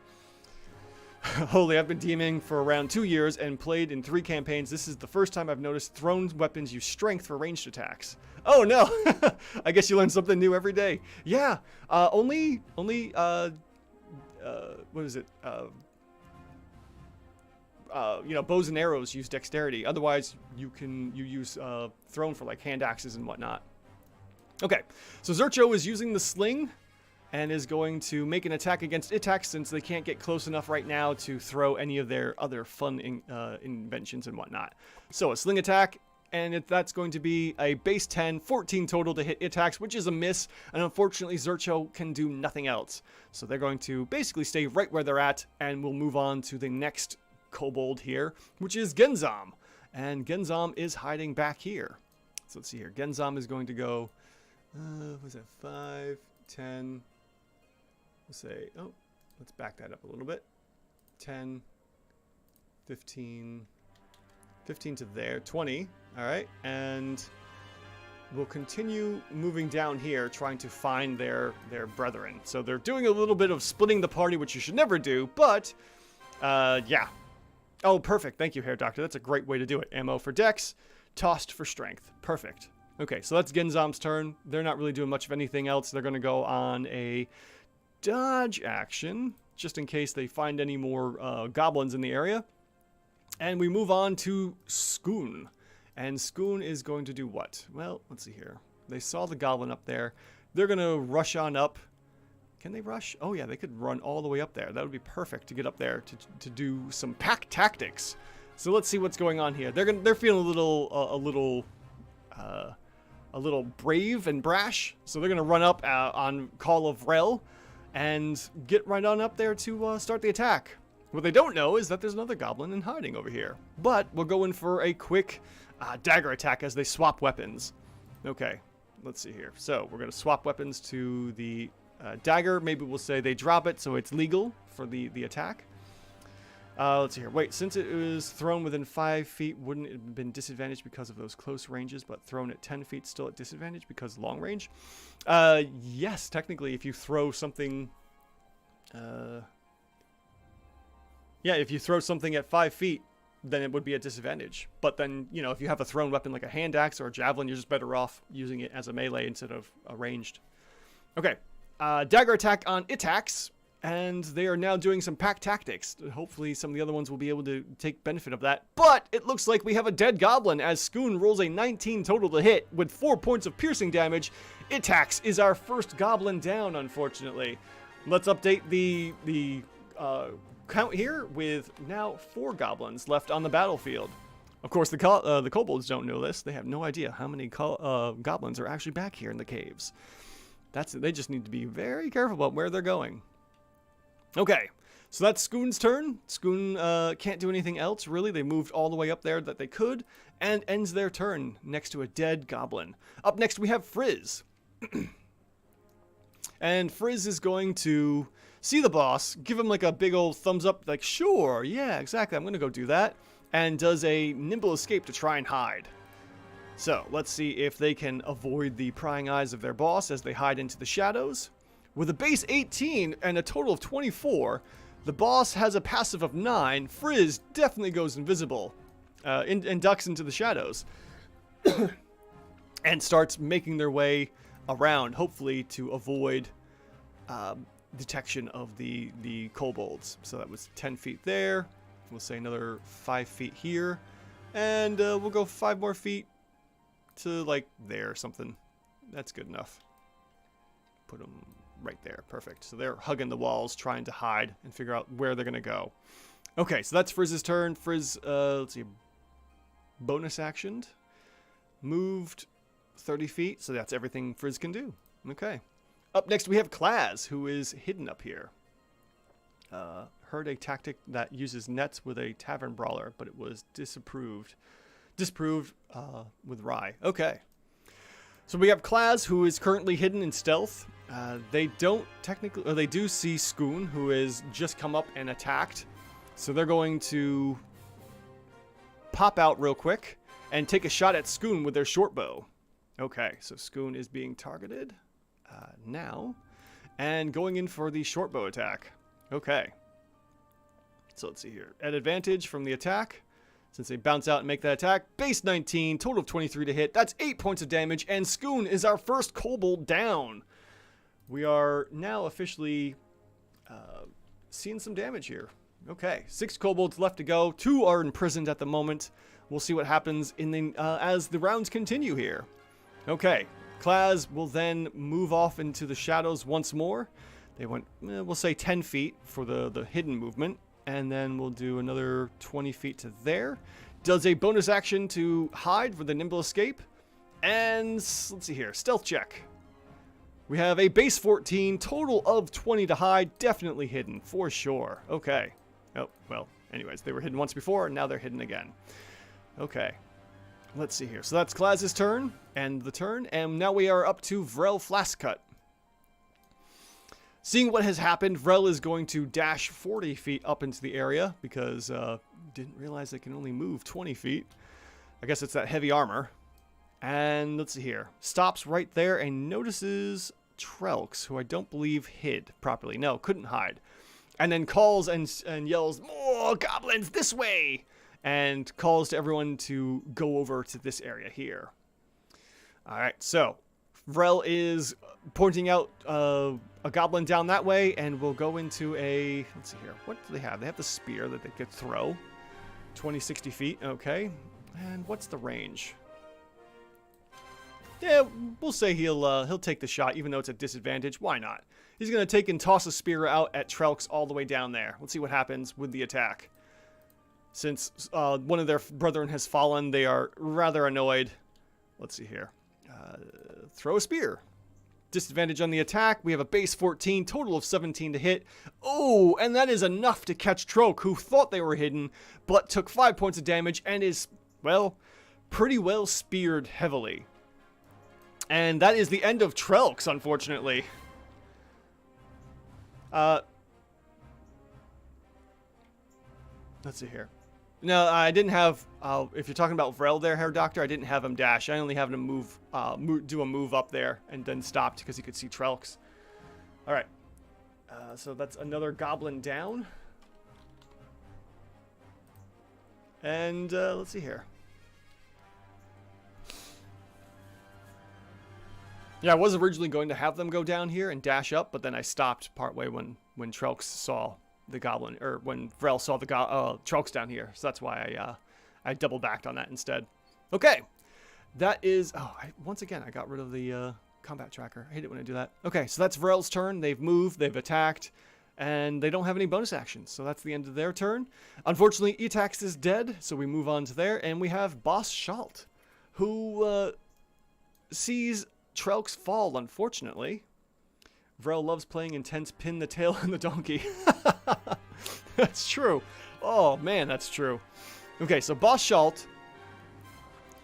Holy, I've been DMing for around 2 years and played in 3 campaigns. This is the first time I've noticed thrown weapons use strength for ranged attacks. Oh, no. I guess you learn something new every day. Yeah, only, what is it? You know, bows and arrows use dexterity. Otherwise, you use thrown for like hand axes and whatnot. Okay, so Zercho is using the sling and is going to make an attack against Itax since they can't get close enough right now to throw any of their other fun inventions and whatnot. So a sling attack, and that's going to be a base 10, 14 total to hit Itax, which is a miss, and unfortunately Zercho can do nothing else. So they're going to basically stay right where they're at, and we'll move on to the next kobold here, which is Genzam. And Genzam is hiding back here. So let's see here. Genzam is going to go, what was that, 5, 10, we'll say, oh, let's back that up a little bit. 10, 15 to there, 20, all right, and we'll continue moving down here, trying to find their brethren. So they're doing a little bit of splitting the party, which you should never do, but, yeah. Oh, perfect. Thank you, Hair Doctor. That's a great way to do it. Ammo for Dex, tossed for Strength. Perfect. Okay, so that's Genzam's turn. They're not really doing much of anything else. They're going to go on a dodge action, just in case they find any more goblins in the area. And we move on to Skoon. And Skoon is going to do what? Well, let's see here. They saw the goblin up there. They're going to rush on up. Can they rush? Oh, yeah, they could run all the way up there. That would be perfect to get up there to do some pack tactics. So let's see what's going on here. They're feeling a little brave and brash. So they're going to run up on Call of Rel and get right on up there to start the attack. What they don't know is that there's another goblin in hiding over here. But we'll go in for a quick dagger attack as they swap weapons. Okay, let's see here. So we're going to swap weapons to the dagger. Maybe we'll say they drop it so it's legal for the attack. Let's see here. Wait, since it was thrown within 5 feet, wouldn't it have been disadvantaged because of those close ranges, but thrown at 10 feet still at disadvantage because long range? Yes, technically, if you throw something... yeah, if you throw something at 5 feet, then it would be a disadvantage. But then, you know, if you have a thrown weapon like a hand axe or a javelin, you're just better off using it as a melee instead of a ranged. Okay. Dagger attack on Itax, and they are now doing some pack tactics. Hopefully some of the other ones will be able to take benefit of that. But it looks like we have a dead goblin as Skoon rolls a 19 total to hit with 4 points of piercing damage. Itax is our first goblin down, unfortunately. Let's update the count here with now 4 goblins left on the battlefield. Of course, the kobolds don't know this. They have no idea how many goblins are actually back here in the caves. They just need to be very careful about where they're going. Okay, so that's Skoon's turn. Skoon can't do anything else, really. They moved all the way up there that they could, and ends their turn next to a dead goblin. Up next, we have Friz. And Friz is going to see the boss, give him like a big old thumbs up, like, sure, yeah, exactly, I'm going to go do that, and does a nimble escape to try and hide. So, let's see if they can avoid the prying eyes of their boss as they hide into the shadows. With a base 18 and a total of 24, the boss has a passive of 9. Friz definitely goes invisible and ducks into the shadows and starts making their way around, hopefully to avoid detection of the kobolds. So that was 10 feet there. We'll say another 5 feet here. And we'll go 5 more feet to like there or something. That's good enough. Put them right there. Perfect. So they're hugging the walls, trying to hide and figure out where they're going to go. Okay, so that's Frizz's turn. Friz, let's see, bonus actioned. Moved 30 feet, so that's everything Friz can do. Okay. Up next, we have Klaz, who is hidden up here. Heard a tactic that uses nets with a tavern brawler, but it was disproved with Rye. Okay. So we have Klaz, who is currently hidden in stealth. They don't technically, or they do see Skoon, who has just come up and attacked. So they're going to pop out real quick and take a shot at Skoon with their short bow. Okay, so Skoon is being targeted now and going in for the short bow attack. Okay. So let's see here. At advantage from the attack, since they bounce out and make that attack. Base 19, total of 23 to hit. That's 8 points of damage, and Skoon is our first kobold down. We are now officially seeing some damage here. Okay, 6 kobolds left to go. 2 are imprisoned at the moment. We'll see what happens in the as the rounds continue here. Okay, Klaz will then move off into the shadows once more. They went, we'll say 10 feet for the hidden movement. And then we'll do another 20 feet to there. Does a bonus action to hide for the nimble escape. And let's see here, stealth check. We have a base 14, total of 20 to hide. Definitely hidden, for sure. Okay. Oh, well, anyways, they were hidden once before, and now they're hidden again. Okay. Let's see here. So that's Klaz's turn, and the turn. And now we are up to Vrel Flaskcut. Seeing what has happened, Vrel is going to dash 40 feet up into the area because didn't realize they can only move 20 feet. I guess it's that heavy armor. And let's see here. Stops right there and notices Trelks, who I don't believe hid properly. No, couldn't hide. And then calls and yells, "More goblins this way!" And calls to everyone to go over to this area here. All right, so Vrel is pointing out a goblin down that way, and we'll go into a, let's see here, what do they have? They have the spear that they could throw, 20, 60 feet, okay. And what's the range? Yeah, we'll say he'll take the shot, even though it's a disadvantage. Why not? He's going to take and toss a spear out at Trelks all the way down there. Let's see what happens with the attack. Since one of their brethren has fallen, they are rather annoyed. Let's see here. Throw a spear. Disadvantage on the attack. We have a base 14, total of 17 to hit. Oh, and that is enough to catch Trolk, who thought they were hidden, but took 5 points of damage and is, well, pretty well speared heavily. And that is the end of Trelks, unfortunately. Let's see here. No, I didn't have, if you're talking about Vrel there, Hair Doctor, I didn't have him dash. I only have him move, do a move up there and then stopped because he could see Trelks. All right. So that's another goblin down. And let's see here. Yeah, I was originally going to have them go down here and dash up, but then I stopped partway when Trelks saw the goblin, or when Vrel saw the Trelks down here. So that's why I double backed on that instead. Okay, that is, once again, I got rid of the combat tracker. I hate it when I do that. Okay, so that's Vrel's turn. They've moved, they've attacked, and they don't have any bonus actions. So that's the end of their turn. Unfortunately, Etax is dead, so we move on to there, and we have Boss Schalt, who sees Trelks fall, unfortunately. Vrel loves playing intense pin the tail on the donkey. That's true. Oh, man, that's true. Okay, so Boss Schalt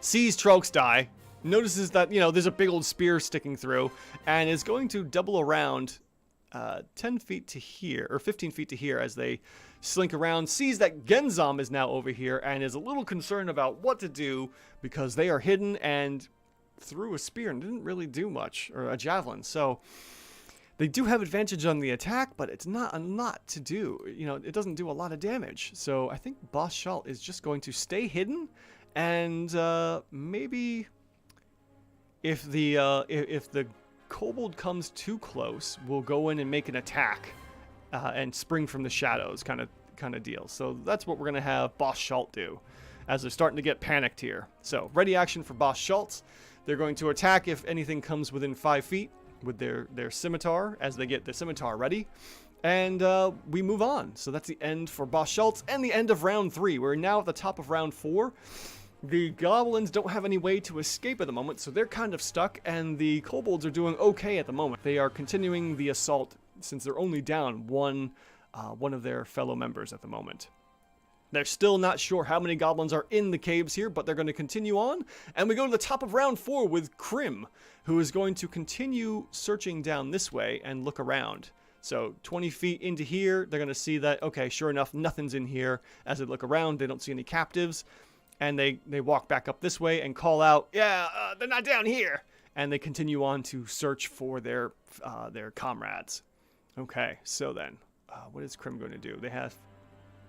sees Trelks die, notices that, there's a big old spear sticking through, and is going to double around 10 feet to here, or 15 feet to here as they slink around, sees that Genzom is now over here, and is a little concerned about what to do because they are hidden and threw a spear and didn't really do much, or a javelin. So They do have advantage on the attack, but it's not a lot to do. You know, it doesn't do a lot of damage. So I think Boss Schalt is just going to stay hidden, and maybe if the Kobold comes too close, we'll go in and make an attack and spring from the shadows kind of deal. So that's what we're going to have Boss Schalt do, as they're starting to get panicked here. So ready action for Boss Schalt. They're going to attack if anything comes within 5 feet with their scimitar, as they get the scimitar ready. And we move on. So that's the end for Boss Schalt and the end of round 3. We're now at the top of round 4. The Goblins don't have any way to escape at the moment, so they're kind of stuck, and the Kobolds are doing okay at the moment. They are continuing the assault since they're only down one of their fellow members at the moment. They're still not sure how many Goblins are in the caves here, but they're going to continue on. And we go to the top of round 4 with Krim, who is going to continue searching down this way and look around. So 20 feet into here, they're going to see that, okay, sure enough, nothing's in here. As they look around, they don't see any captives. And they walk back up this way and call out, yeah, they're not down here. And they continue on to search for their comrades. Okay, so then, what is Krim going to do? They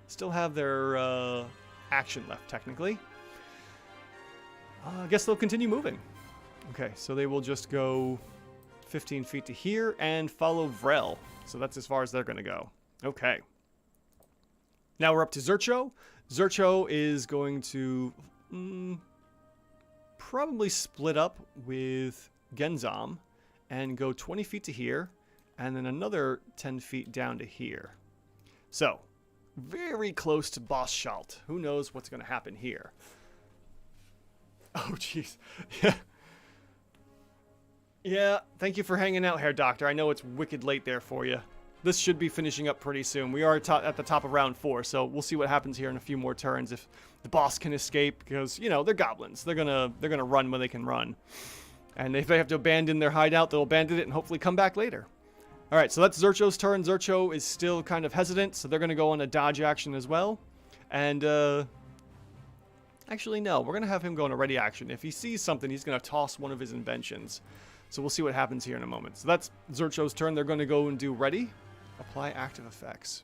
still have their action left, technically. I guess they'll continue moving. Okay, so they will just go 15 feet to here and follow Vrel. So that's as far as they're going to go. Okay. Now we're up to Zurcho. Zurcho is going to probably split up with Genzam and go 20 feet to here and then another 10 feet down to here. So, very close to Boss Schalt. Who knows what's going to happen here? Oh, jeez. Yeah. Yeah, thank you for hanging out, Hair Doctor. I know it's wicked late there for you. This should be finishing up pretty soon. We are at the top of round 4, so we'll see what happens here in a few more turns if the boss can escape, because, you know, they're goblins. They're gonna run when they can run. And if they have to abandon their hideout, they'll abandon it and hopefully come back later. All right, so that's Zurcho's turn. Zurcho is still kind of hesitant, so they're going to go on a dodge action as well. And, actually, no, we're going to have him go on a ready action. If he sees something, he's going to toss one of his inventions. So we'll see what happens here in a moment. So that's Zurcho's turn. They're going to go and do ready. Apply active effects.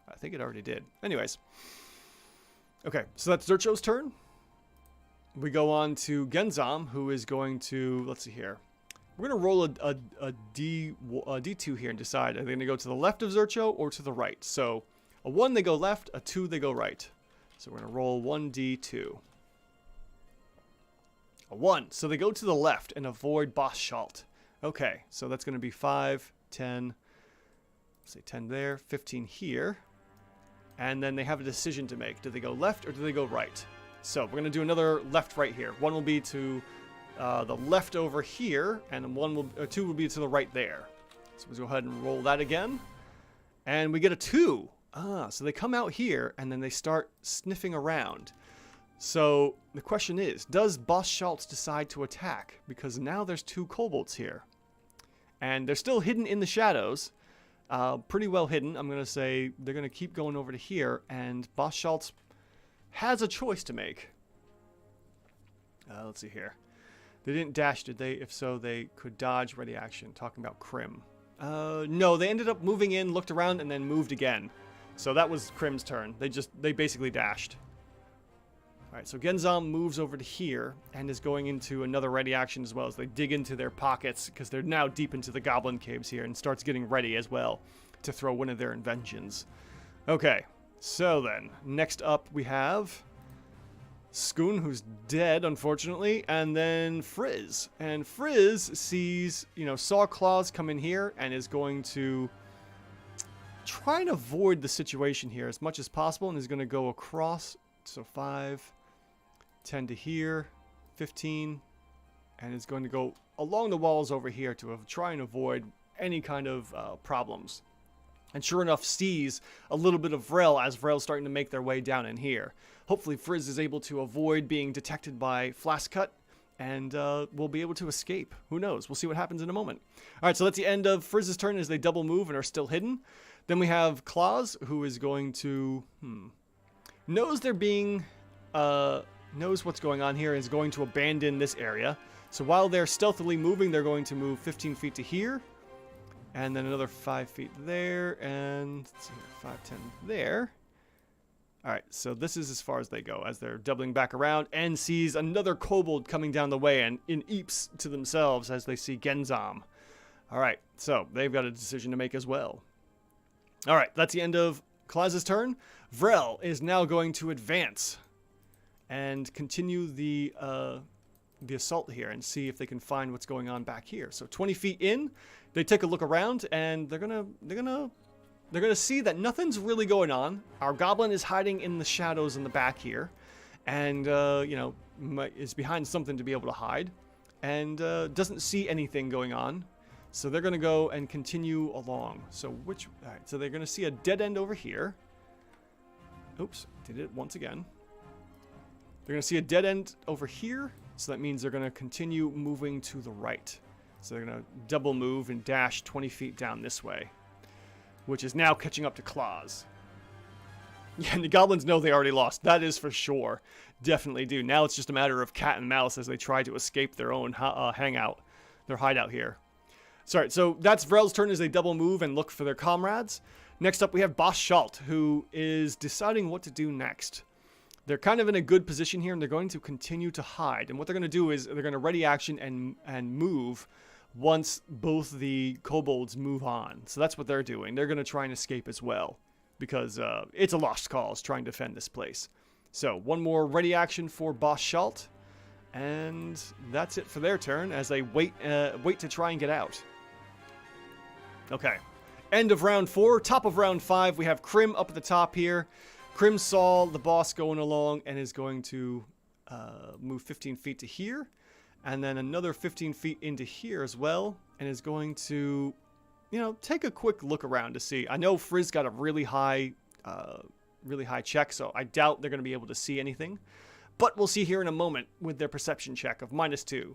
I think it already did. Anyways. Okay, so that's Zurcho's turn. We go on to Genzam, who is going to, let's see here. We're going to roll a D2 here and decide. Are they going to go to the left of Zurcho or to the right? So a 1, they go left. A 2, they go right. So we're going to roll 1D2. A 1. So they go to the left and avoid Boss Schalt. Okay, so that's going to be 5, 10, let's say 10 there, 15 here. And then they have a decision to make. Do they go left or do they go right? So we're going to do another left-right here. 1 will be to the left over here, and 2 will be to the right there. So let's go ahead and roll that again. And we get a 2. So they come out here, and then they start sniffing around. So the question is, does Boss Schalt decide to attack? Because now there's 2 kobolds here. And they're still hidden in the shadows. Pretty well hidden. I'm going to say they're going to keep going over to here. And Boss Schalt has a choice to make. Let's see here. They didn't dash, did they? If so, they could dodge ready action. Talking about Krim. No, they ended up moving in, looked around, and then moved again. So that was Krim's turn. They basically dashed. Alright, so Genzam moves over to here and is going into another ready action as well as they dig into their pockets because they're now deep into the goblin caves here and starts getting ready as well to throw one of their inventions. Okay, so then, next up we have Skoon, who's dead, unfortunately, and then Friz. And Friz sees, Saw Claws come in here and is going to try and avoid the situation here as much as possible and is going to go across, so 5... 10 to here, 15, and it's going to go along the walls over here to try and avoid any kind of problems. And sure enough, sees a little bit of Vrel as Vrel's starting to make their way down in here. Hopefully Friz is able to avoid being detected by Flaskcut and will be able to escape. Who knows? We'll see what happens in a moment. Alright, so that's the end of Friz's turn as they double move and are still hidden. Then we have Claws, who is going to... knows they're being... knows what's going on here and is going to abandon this area. So while they're stealthily moving, they're going to move 15 feet to here. And then another 5 feet there. And let's see, 5, 10 there. Alright, so this is as far as they go as they're doubling back around and sees another kobold coming down the way and in eeps to themselves as they see Genzam. Alright, so they've got a decision to make as well. Alright, that's the end of Klaz's turn. Vrel is now going to advance and continue the assault here and see if they can find what's going on back here. So 20 feet in, they take a look around and they're gonna see that nothing's really going on. Our goblin is hiding in the shadows in the back here, and you know, is behind something to be able to hide, and doesn't see anything going on. So they're gonna go and continue along. So alright, so they're gonna see a dead end over here. Oops, did it once again. They're gonna see a dead end over here, so that means they're gonna continue moving to the right. So they're gonna double move and dash 20 feet down this way, which is now catching up to Klaz. Yeah, and the goblins know they already lost. That is for sure. Definitely do. Now it's just a matter of cat and mouse as they try to escape their own their hideout here. Sorry, so that's Vrel's turn as they double move and look for their comrades. Next up we have Boss Schalt, who is deciding what to do next. They're kind of in a good position here, and they're going to continue to hide. And what they're going to do is they're going to ready action and move once both the kobolds move on. So that's what they're doing. They're going to try and escape as well, because it's a lost cause trying to defend this place. So one more ready action for Boss Schalt, and that's it for their turn as they wait to try and get out. Okay, end of round 4. Top of round 5, we have Krim up at the top here. Krim saw the boss going along and is going to move 15 feet to here, and then another 15 feet into here as well, and is going to, you know, take a quick look around to see. I know Friz got a really high check, so I doubt they're going to be able to see anything, but we'll see here in a moment with their perception check of -2,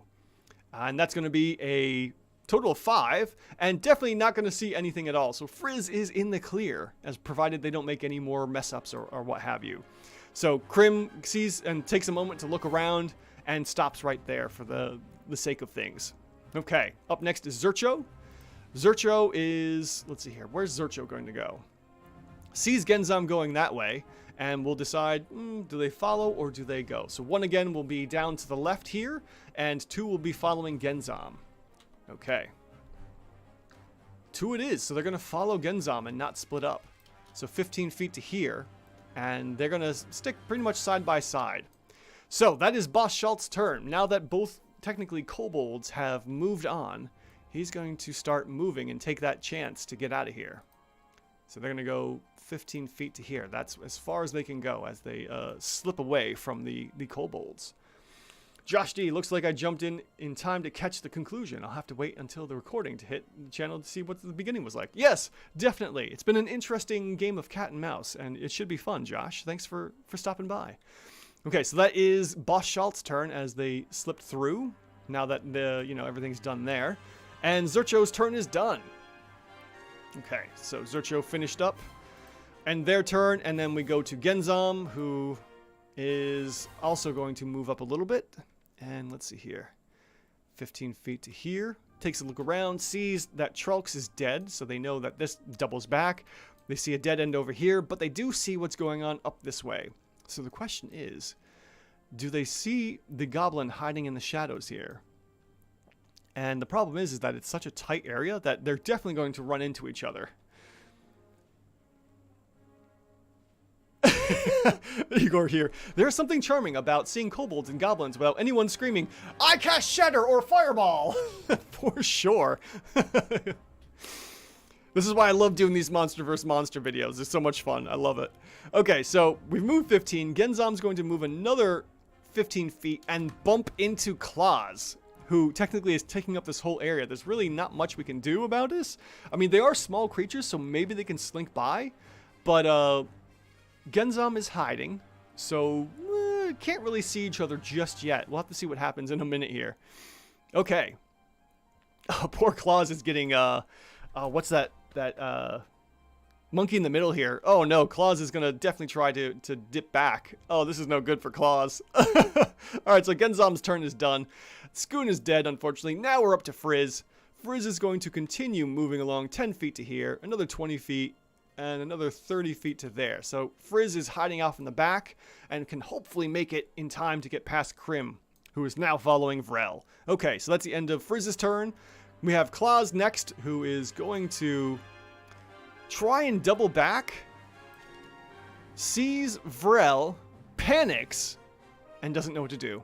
and that's going to be a total of 5, and definitely not going to see anything at all. So Friz is in the clear, as provided they don't make any more mess ups or what have you. So Krim sees and takes a moment to look around and stops right there for the sake of things. Okay, up next is Zurcho. Zurcho is, let's see here, where's Zurcho going to go? Sees Genzam going that way, and will decide, do they follow or do they go? So 1 again will be down to the left here, and 2 will be following Genzam. Okay. 2 it is, so they're going to follow Genzam and not split up. So 15 feet to here, and they're going to stick pretty much side by side. So that is Boss Schalt's turn. Now that both technically kobolds have moved on, he's going to start moving and take that chance to get out of here. So they're going to go 15 feet to here. That's as far as they can go as they slip away from the kobolds. Josh D, looks like I jumped in time to catch the conclusion. I'll have to wait until the recording to hit the channel to see what the beginning was like. Yes, definitely. It's been an interesting game of cat and mouse, and it should be fun, Josh. Thanks for stopping by. Okay, so that is Boss Schalt's turn as they slipped through, now that everything's done there. And Zurcho's turn is done. Okay, so Zurcho finished up, and their turn, and then we go to Genzam, who is also going to move up a little bit. And let's see here, 15 feet to here, takes a look around, sees that Trulks is dead, so they know that this doubles back. They see a dead end over here, but they do see what's going on up this way. So the question is, do they see the goblin hiding in the shadows here? And the problem is that it's such a tight area that they're definitely going to run into each other. Igor here. There's something charming about seeing kobolds and goblins without anyone screaming, "I cast Shatter" or "Fireball!" For sure. This is why I love doing these Monster vs. Monster videos. It's so much fun. I love it. Okay, so we've moved 15. Genzam's going to move another 15 feet and bump into Klaz, who technically is taking up this whole area. There's really not much we can do about this. I mean, they are small creatures, so maybe they can slink by, but Genzam is hiding, so can't really see each other just yet. We'll have to see what happens in a minute here. Okay. Poor Klaz is getting, what's that Monkey in the middle here. Oh no, Claus is gonna definitely try to dip back. Oh, this is no good for Claus. Alright, so Genzom's turn is done. Skoon is dead, unfortunately. Now we're up to Friz. Friz is going to continue moving along 10 feet to here, another 20 feet, and another 30 feet to there. So Friz is hiding off in the back and can hopefully make it in time to get past Krim, who is now following Vrel. Okay, so that's the end of Friz's turn. We have Claus next, who is going to try and double back, sees Vrel, panics, and doesn't know what to do.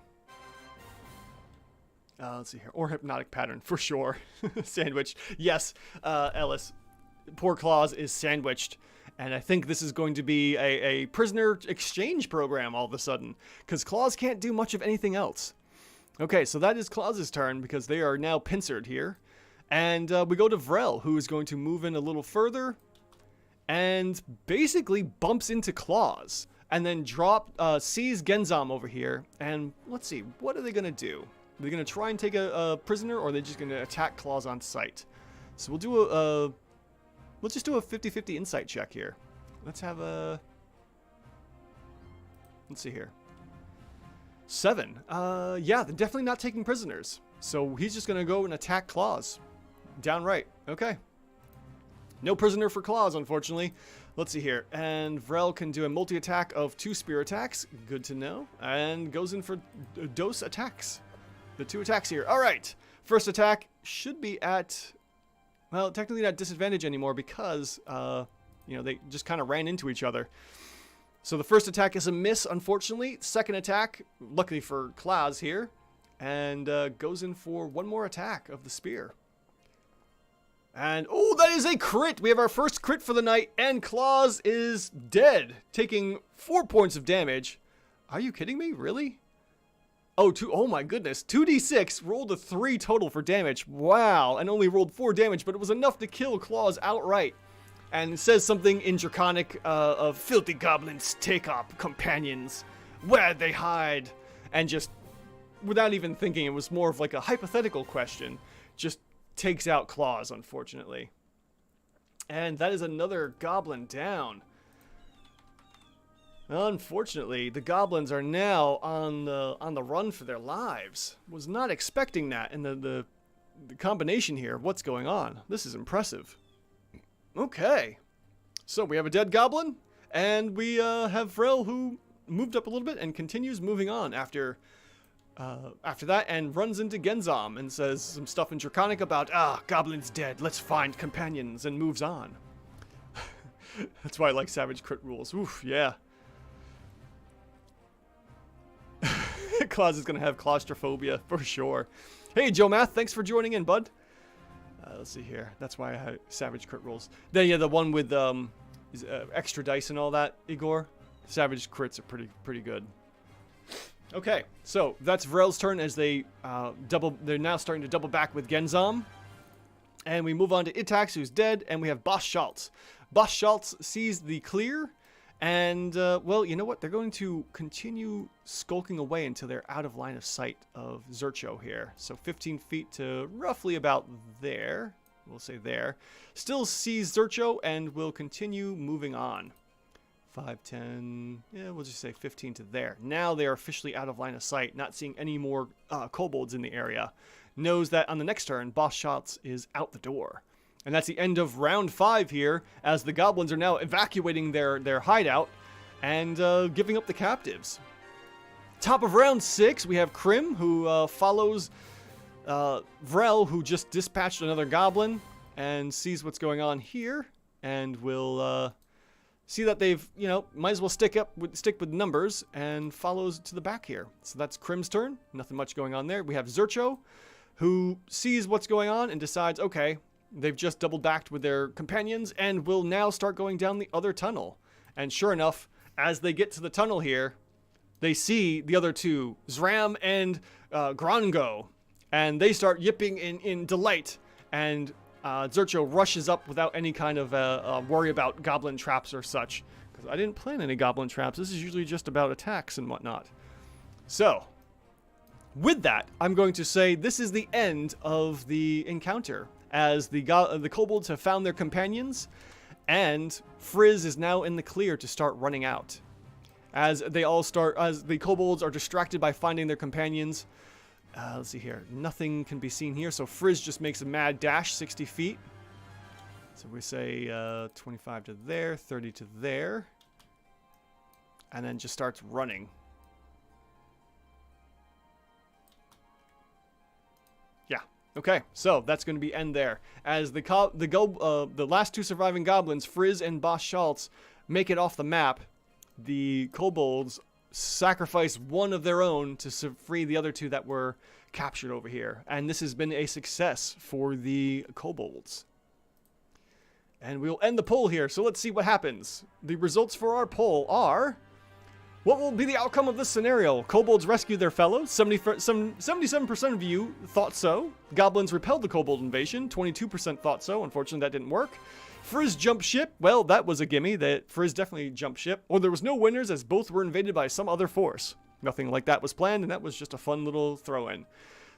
Let's see here. Or hypnotic pattern, for sure. Sandwiched. Yes, Ellis. Poor Claus is sandwiched. And I think this is going to be a prisoner exchange program all of a sudden. Because Claus can't do much of anything else. Okay, so that is Claus's turn because they are now pincered here. And we go to Vrel, who is going to move in a little further. And basically bumps into Claus. And then sees Genzom over here. And let's see, what are they going to do? Are they going to try and take a prisoner, or are they just going to attack Claus on sight? So we'll do let's just do a 50-50 insight check here. Let's have let's see here. 7. Yeah, they're definitely not taking prisoners. So he's just going to go and attack Claus. Downright. Okay. No prisoner for Claus, unfortunately. Let's see here. And Vrel can do a multi-attack of 2 spear attacks. Good to know. And goes in for dose attacks. The 2 attacks here. All right. First attack should be at, well, technically not disadvantage anymore because, you know, they just kind of ran into each other. So the first attack is a miss, unfortunately. Second attack, luckily for Claus here, and goes in for 1 more attack of the spear. And, oh, that is a crit! We have our first crit for the night, and Claus is dead, taking 4 points of damage. Are you kidding me? Really? Oh my goodness. 2d6, rolled a 3 total for damage. Wow, and only rolled 4 damage, but it was enough to kill Claus outright. And it says something in Draconic of filthy goblins take up companions where they hide. And just, without even thinking, it was more of like a hypothetical question. Just takes out Claus, unfortunately. And that is another goblin down. Unfortunately, the goblins are now on the run for their lives. Was not expecting that in the combination here of what's going on. This is impressive. Okay. So we have a dead goblin, and we have Vrel, who moved up a little bit and continues moving on after that, and runs into Genzom and says some stuff in Draconic about, goblin's dead, let's find companions, and moves on. That's why I like Savage Crit rules. Oof, yeah. Claus is going to have claustrophobia, for sure. Hey, Joe Math, thanks for joining in, bud. Let's see here. That's why I have Savage Crit rules. The one with extra dice and all that, Igor. Savage Crits are pretty good. Okay, so that's Vrel's turn as they're now starting to double back with Genzom. And we move on to Itax, who's dead, and we have Boss Schultz. Boss Schultz sees the clear, and, well, you know what? They're going to continue skulking away until they're out of line of sight of Zercho here. So 15 feet to roughly about there. We'll say there. Still sees Zercho and will continue moving on. 5, 10, yeah, we'll just say 15 to there. Now they are officially out of line of sight, not seeing any more kobolds in the area. Knows that on the next turn, Boss Schultz is out the door. And that's the end of round 5 here, as the goblins are now evacuating their hideout and giving up the captives. Top of round 6, we have Krim, who follows Vrel, who just dispatched another goblin, and sees what's going on here, and will see that they've, might as well stick with numbers, and follows to the back here. So that's Krim's turn. Nothing much going on there. We have Zercho, who sees what's going on and decides, okay, they've just double backed with their companions and will now start going down the other tunnel. And sure enough, as they get to the tunnel here, they see the other two, Zram and Grongo, and they start yipping in delight. And Zercho rushes up without any kind of worry about goblin traps or such. Because I didn't plan any goblin traps. This is usually just about attacks and whatnot. So, with that, I'm going to say this is the end of the encounter, as the kobolds have found their companions, And Friz is now in the clear to start running out. As the kobolds are distracted by finding their companions. Let's see here. Nothing can be seen here, so Friz just makes a mad dash 60 feet. So we say 25 to there, 30 to there. And then just starts running. Yeah. Okay, so that's going to be end there. As the last two surviving goblins, Friz and Boss Schultz, make it off the map, the kobolds sacrifice one of their own to free the other two that were captured over here. And this has been a success for the kobolds. And we'll end the poll here, so let's see what happens. The results for our poll are... What will be the outcome of this scenario? Kobolds rescued their fellows. 77% of you thought so. Goblins repelled the kobold invasion. 22% thought so. Unfortunately, that didn't work. Friz jumped ship. Well, that was a gimme. That Friz definitely jumped ship. Or there was no winners as both were invaded by some other force. Nothing like that was planned, and that was just a fun little throw-in.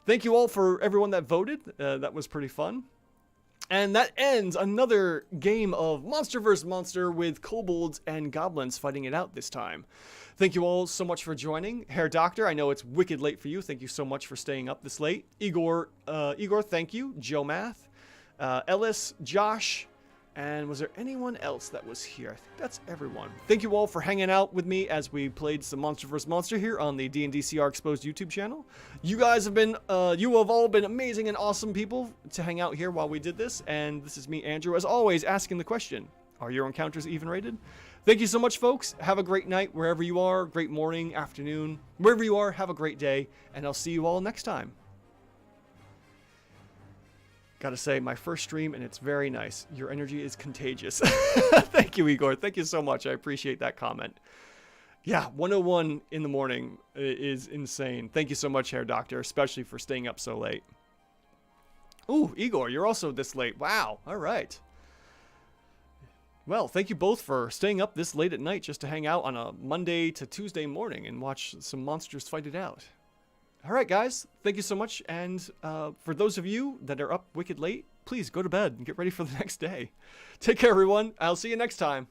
Thank you all for everyone that voted. That was pretty fun. And that ends another game of Monster vs. Monster with kobolds and goblins fighting it out this time. Thank you all so much for joining. Herr Doctor, I know it's wicked late for you. Thank you so much for staying up this late. Igor, thank you. Joe Math, Ellis, Josh, and was there anyone else that was here? I think that's everyone. Thank you all for hanging out with me as we played some Monster vs. Monster here on the D&D CR Exposed YouTube channel. You guys have been, you have all been amazing and awesome people to hang out here while we did this. And this is me, Andrew, as always, asking the question, are your encounters even rated? Thank you so much, folks. Have a great night wherever you are, great morning, afternoon, wherever you are, have a great day, and I'll see you all next time. Gotta say, my first stream, and it's very nice. Your energy is contagious. Thank you, Igor. Thank you so much. I appreciate that comment. Yeah, 101 in the morning is insane. Thank you so much, Herr Doctor, especially for staying up so late. Ooh, Igor, you're also this late. Wow, all right. Well, thank you both for staying up this late at night just to hang out on a Monday to Tuesday morning and watch some monsters fight it out. All right, guys, thank you so much. And for those of you that are up wicked late, please go to bed and get ready for the next day. Take care, everyone. I'll see you next time.